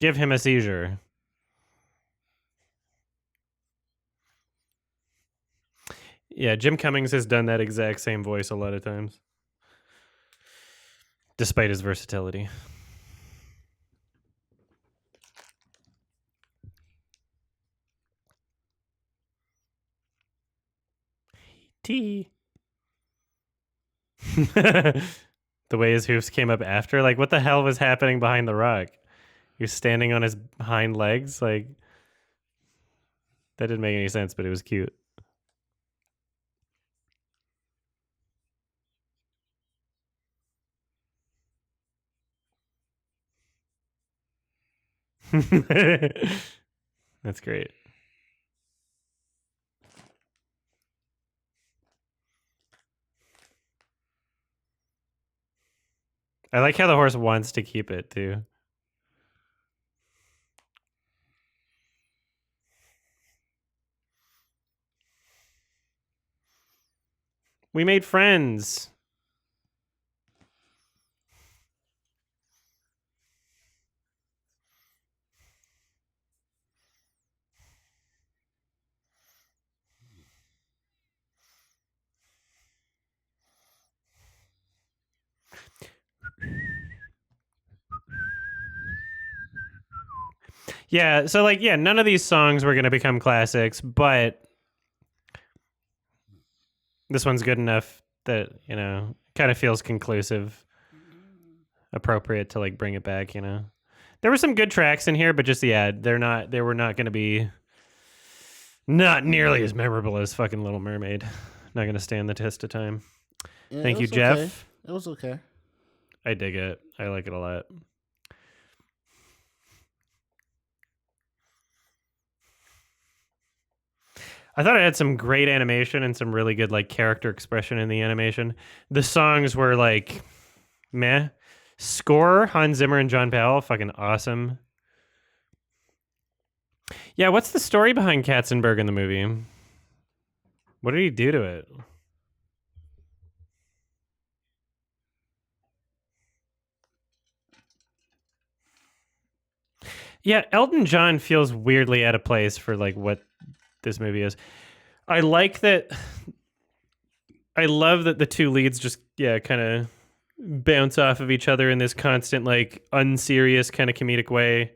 Speaker 1: Give him a seizure. Yeah, Jim Cummings has done that exact same voice a lot of times, despite his versatility. T. The way his hoofs came up after, like, what the hell was happening behind the rock? He was standing on his hind legs, like, that didn't make any sense, but it was cute. That's great. I like how the horse wants to keep it too. We made friends. Yeah, so like, yeah, none of these songs were going to become classics, but this one's good enough that, you know, kind of feels conclusive, appropriate to like bring it back, you know. There were some good tracks in here, but just, yeah, they were not going to be not nearly as memorable as fucking Little Mermaid. Not going to stand the test of time.
Speaker 2: Yeah,
Speaker 1: Thank you, Jeff.
Speaker 2: Okay. It was okay.
Speaker 1: I dig it. I like it a lot. I thought it had some great animation and some really good like character expression in the animation. The songs were like meh. Score, Hans Zimmer and John Powell, fucking awesome. Yeah, what's the story behind Katzenberg in the movie? What did he do to it? Yeah, Elton John feels weirdly out of place for like what this movie is. I like that. I love that the two leads just kind of bounce off of each other in this constant like unserious kind of comedic way.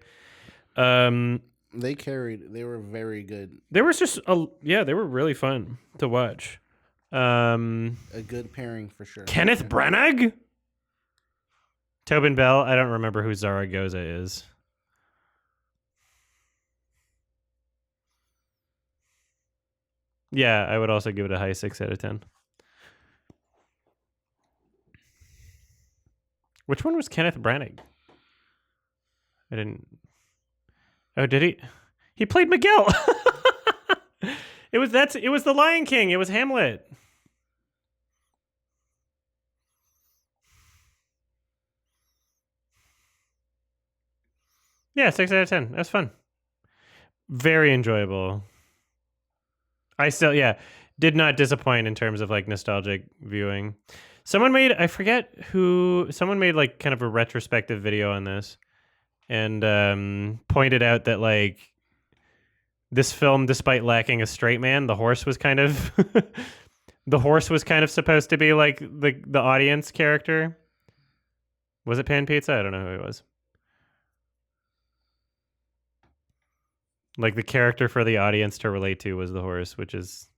Speaker 2: They were very good.
Speaker 1: There was just they were really fun to watch.
Speaker 2: A good pairing for sure.
Speaker 1: Kenneth Branagh? Tobin Bell? I don't remember who Zaragoza is. Yeah, I would also give it a high 6 out of 10. Which one was Kenneth Branagh? I didn't... Oh, did he? He played Miguel! It was the Lion King. It was Hamlet. Yeah, 6 out of 10. That's fun. Very enjoyable. I still, did not disappoint in terms of like nostalgic viewing. Someone made like kind of a retrospective video on this and pointed out that like this film, despite lacking a straight man, the horse was kind of supposed to be like the audience character. Was it Pan Pizza? I don't know who it was. Like the character for the audience to relate to was the horse, which is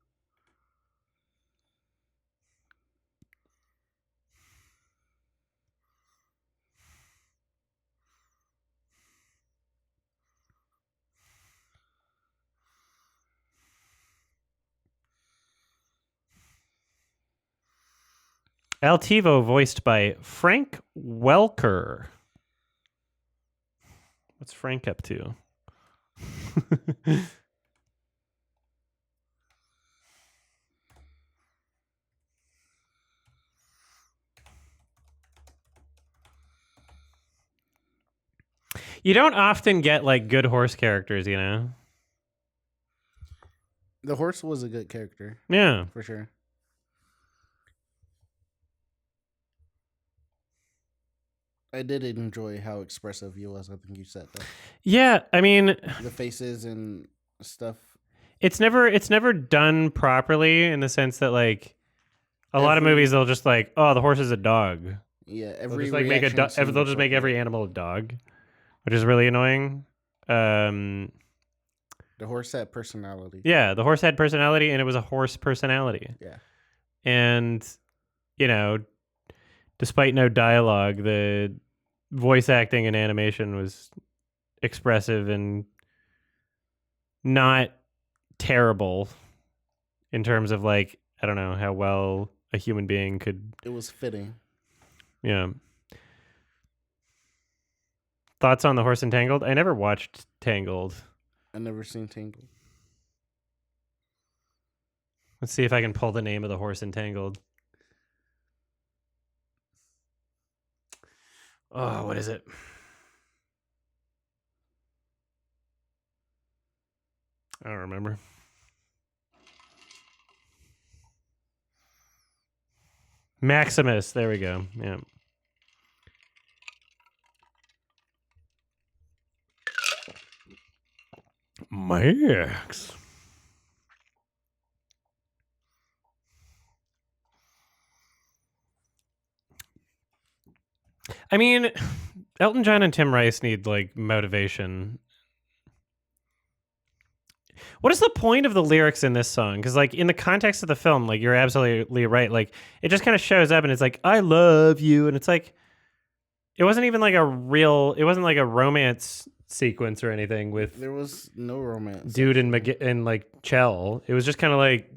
Speaker 1: Altivo, voiced by Frank Welker. What's Frank up to? You don't often get like good horse characters, you know?
Speaker 2: The horse was a good character
Speaker 1: Yeah.
Speaker 2: for sure. I did enjoy how expressive he was. I think you said that.
Speaker 1: Yeah, I mean,
Speaker 2: The faces and stuff.
Speaker 1: it's never done properly in the sense that like a lot of
Speaker 2: Every-
Speaker 1: movies they'll just like, oh, the horse is a dog.
Speaker 2: Yeah,
Speaker 1: They'll
Speaker 2: every
Speaker 1: just like make
Speaker 2: reaction scene
Speaker 1: they'll
Speaker 2: was
Speaker 1: just make
Speaker 2: so
Speaker 1: every
Speaker 2: good.
Speaker 1: animal a dog, which is really annoying.
Speaker 2: The horse had personality.
Speaker 1: Yeah, the horse had personality and it was a horse personality.
Speaker 2: Yeah.
Speaker 1: And you know, despite no dialogue, the voice acting and animation was expressive and not terrible in terms of like, I don't know how well a human being could.
Speaker 2: It was fitting.
Speaker 1: Yeah. Thoughts on the horse and Tangled? I never watched Tangled.
Speaker 2: I never seen Tangled.
Speaker 1: Let's see if I can pull the name of the horse and Tangled. Oh, what is it? I don't remember. Maximus. There we go. Yeah. Max. I mean, Elton John and Tim Rice need like motivation. What is the point of the lyrics in this song? Because like in the context of the film, like you're absolutely right. Like it just kind of shows up and it's like, I love you. And it's like, it wasn't even like it wasn't like a romance sequence or anything with
Speaker 2: There was no romance.
Speaker 1: dude and like Chell. It was just kind of like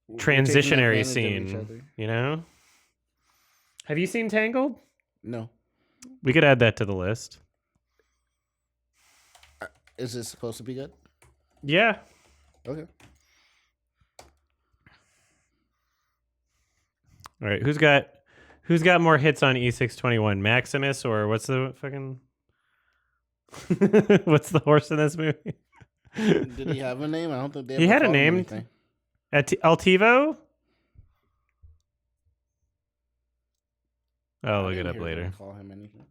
Speaker 2: We're taking
Speaker 1: transitionary
Speaker 2: advantage of each
Speaker 1: scene,
Speaker 2: other.
Speaker 1: you know? Have you seen Tangled?
Speaker 2: No.
Speaker 1: We could add that to the list.
Speaker 2: Is it supposed to be good?
Speaker 1: Yeah.
Speaker 2: Okay.
Speaker 1: All right. Who's got more hits on E621? Maximus or what's the fucking what's the horse in this movie?
Speaker 2: Did he have a name? I don't think they
Speaker 1: He
Speaker 2: ever
Speaker 1: had a
Speaker 2: called him
Speaker 1: name.
Speaker 2: anything.
Speaker 1: Altivo? I'll
Speaker 2: I
Speaker 1: look it
Speaker 2: didn't
Speaker 1: up
Speaker 2: hear them
Speaker 1: later.
Speaker 2: Call him anything.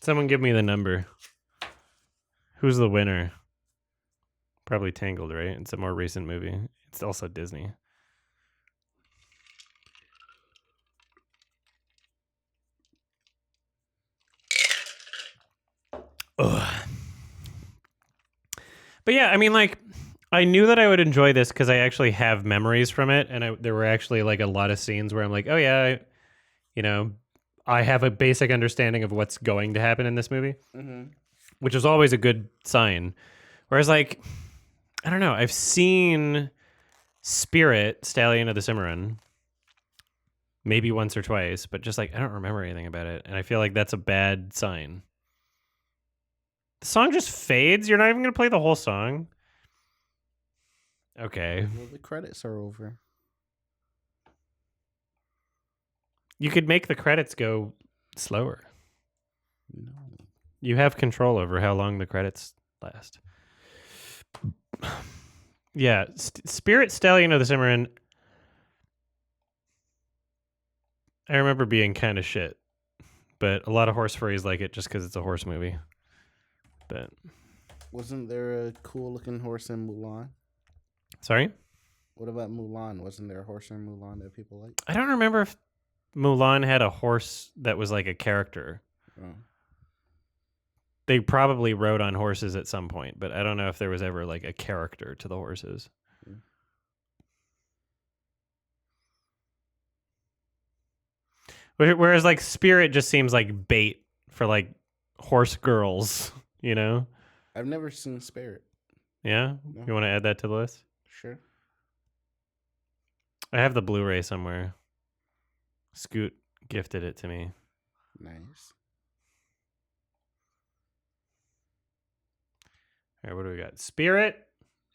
Speaker 1: Someone give me the number. Who's the winner? Probably Tangled, right? It's a more recent movie. It's also Disney. Ugh. But yeah, I mean, like, I knew that I would enjoy this because I actually have memories from it, and there were actually like a lot of scenes where I'm like, oh yeah, I have a basic understanding of what's going to happen in this movie, which is always a good sign. Whereas, like, I don't know, I've seen Spirit, Stallion of the Cimarron, maybe once or twice, but just like I don't remember anything about it, and I feel like that's a bad sign. The song just fades. You're not even gonna play the whole song. Okay.
Speaker 2: Well, the credits are over.
Speaker 1: You could make the credits go slower.
Speaker 2: No.
Speaker 1: You have control over how long the credits last. Yeah, Spirit, Stallion of the Cimarron. I remember being kind of shit, but a lot of horse furries like it just because it's a horse movie. But
Speaker 2: Wasn't there a cool looking horse in Mulan?
Speaker 1: sorry,
Speaker 2: What about Mulan? Wasn't there a horse in Mulan that people liked?
Speaker 1: I don't remember if Mulan had a horse that was like a character.
Speaker 2: Oh.
Speaker 1: they probably rode on horses at some point, but I don't know if there was ever like a character to the horses. Whereas like Spirit just seems like bait for like horse girls, you know?
Speaker 2: I've never seen Spirit.
Speaker 1: Yeah?
Speaker 2: No.
Speaker 1: You want to add that to the list?
Speaker 2: Sure.
Speaker 1: I have the Blu-ray somewhere. Scoot gifted it to me.
Speaker 2: Nice.
Speaker 1: All right, what do we got? Spirit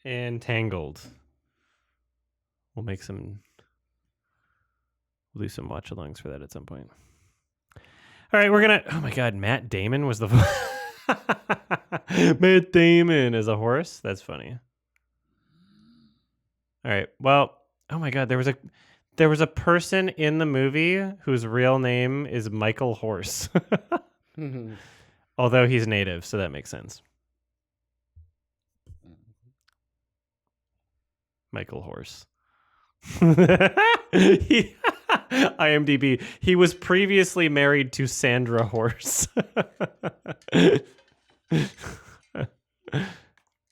Speaker 1: and Tangled. We'll make some. We'll do some watch-alongs for that at some point. All right, we're gonna. Oh my God, Matt Damon was the. Matt Damon is a horse. That's funny. All right. Well, oh my God, there was a person in the movie whose real name is Michael Horse. Although he's native, so that makes sense. Michael Horse. IMDb. He was previously married to Sandra Horse.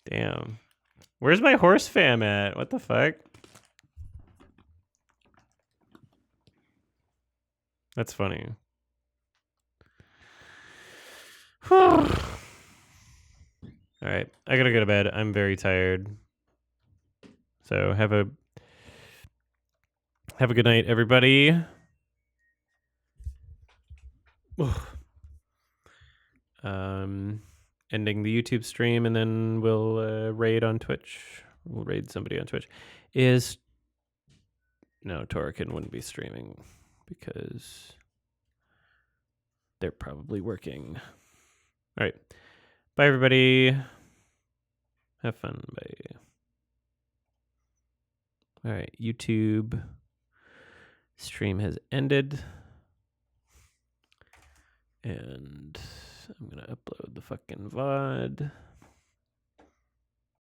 Speaker 1: Damn. Where's my horse fam at? What the fuck? That's funny. All right. I gotta go to bed. I'm very tired. So have a good night, everybody. Ending the YouTube stream, and then we'll raid on Twitch. We'll raid somebody on Twitch. No, Torrican wouldn't be streaming because they're probably working. All right. Bye, everybody. Have fun. Bye. All right. YouTube stream has ended. And I'm going to upload the fucking VOD.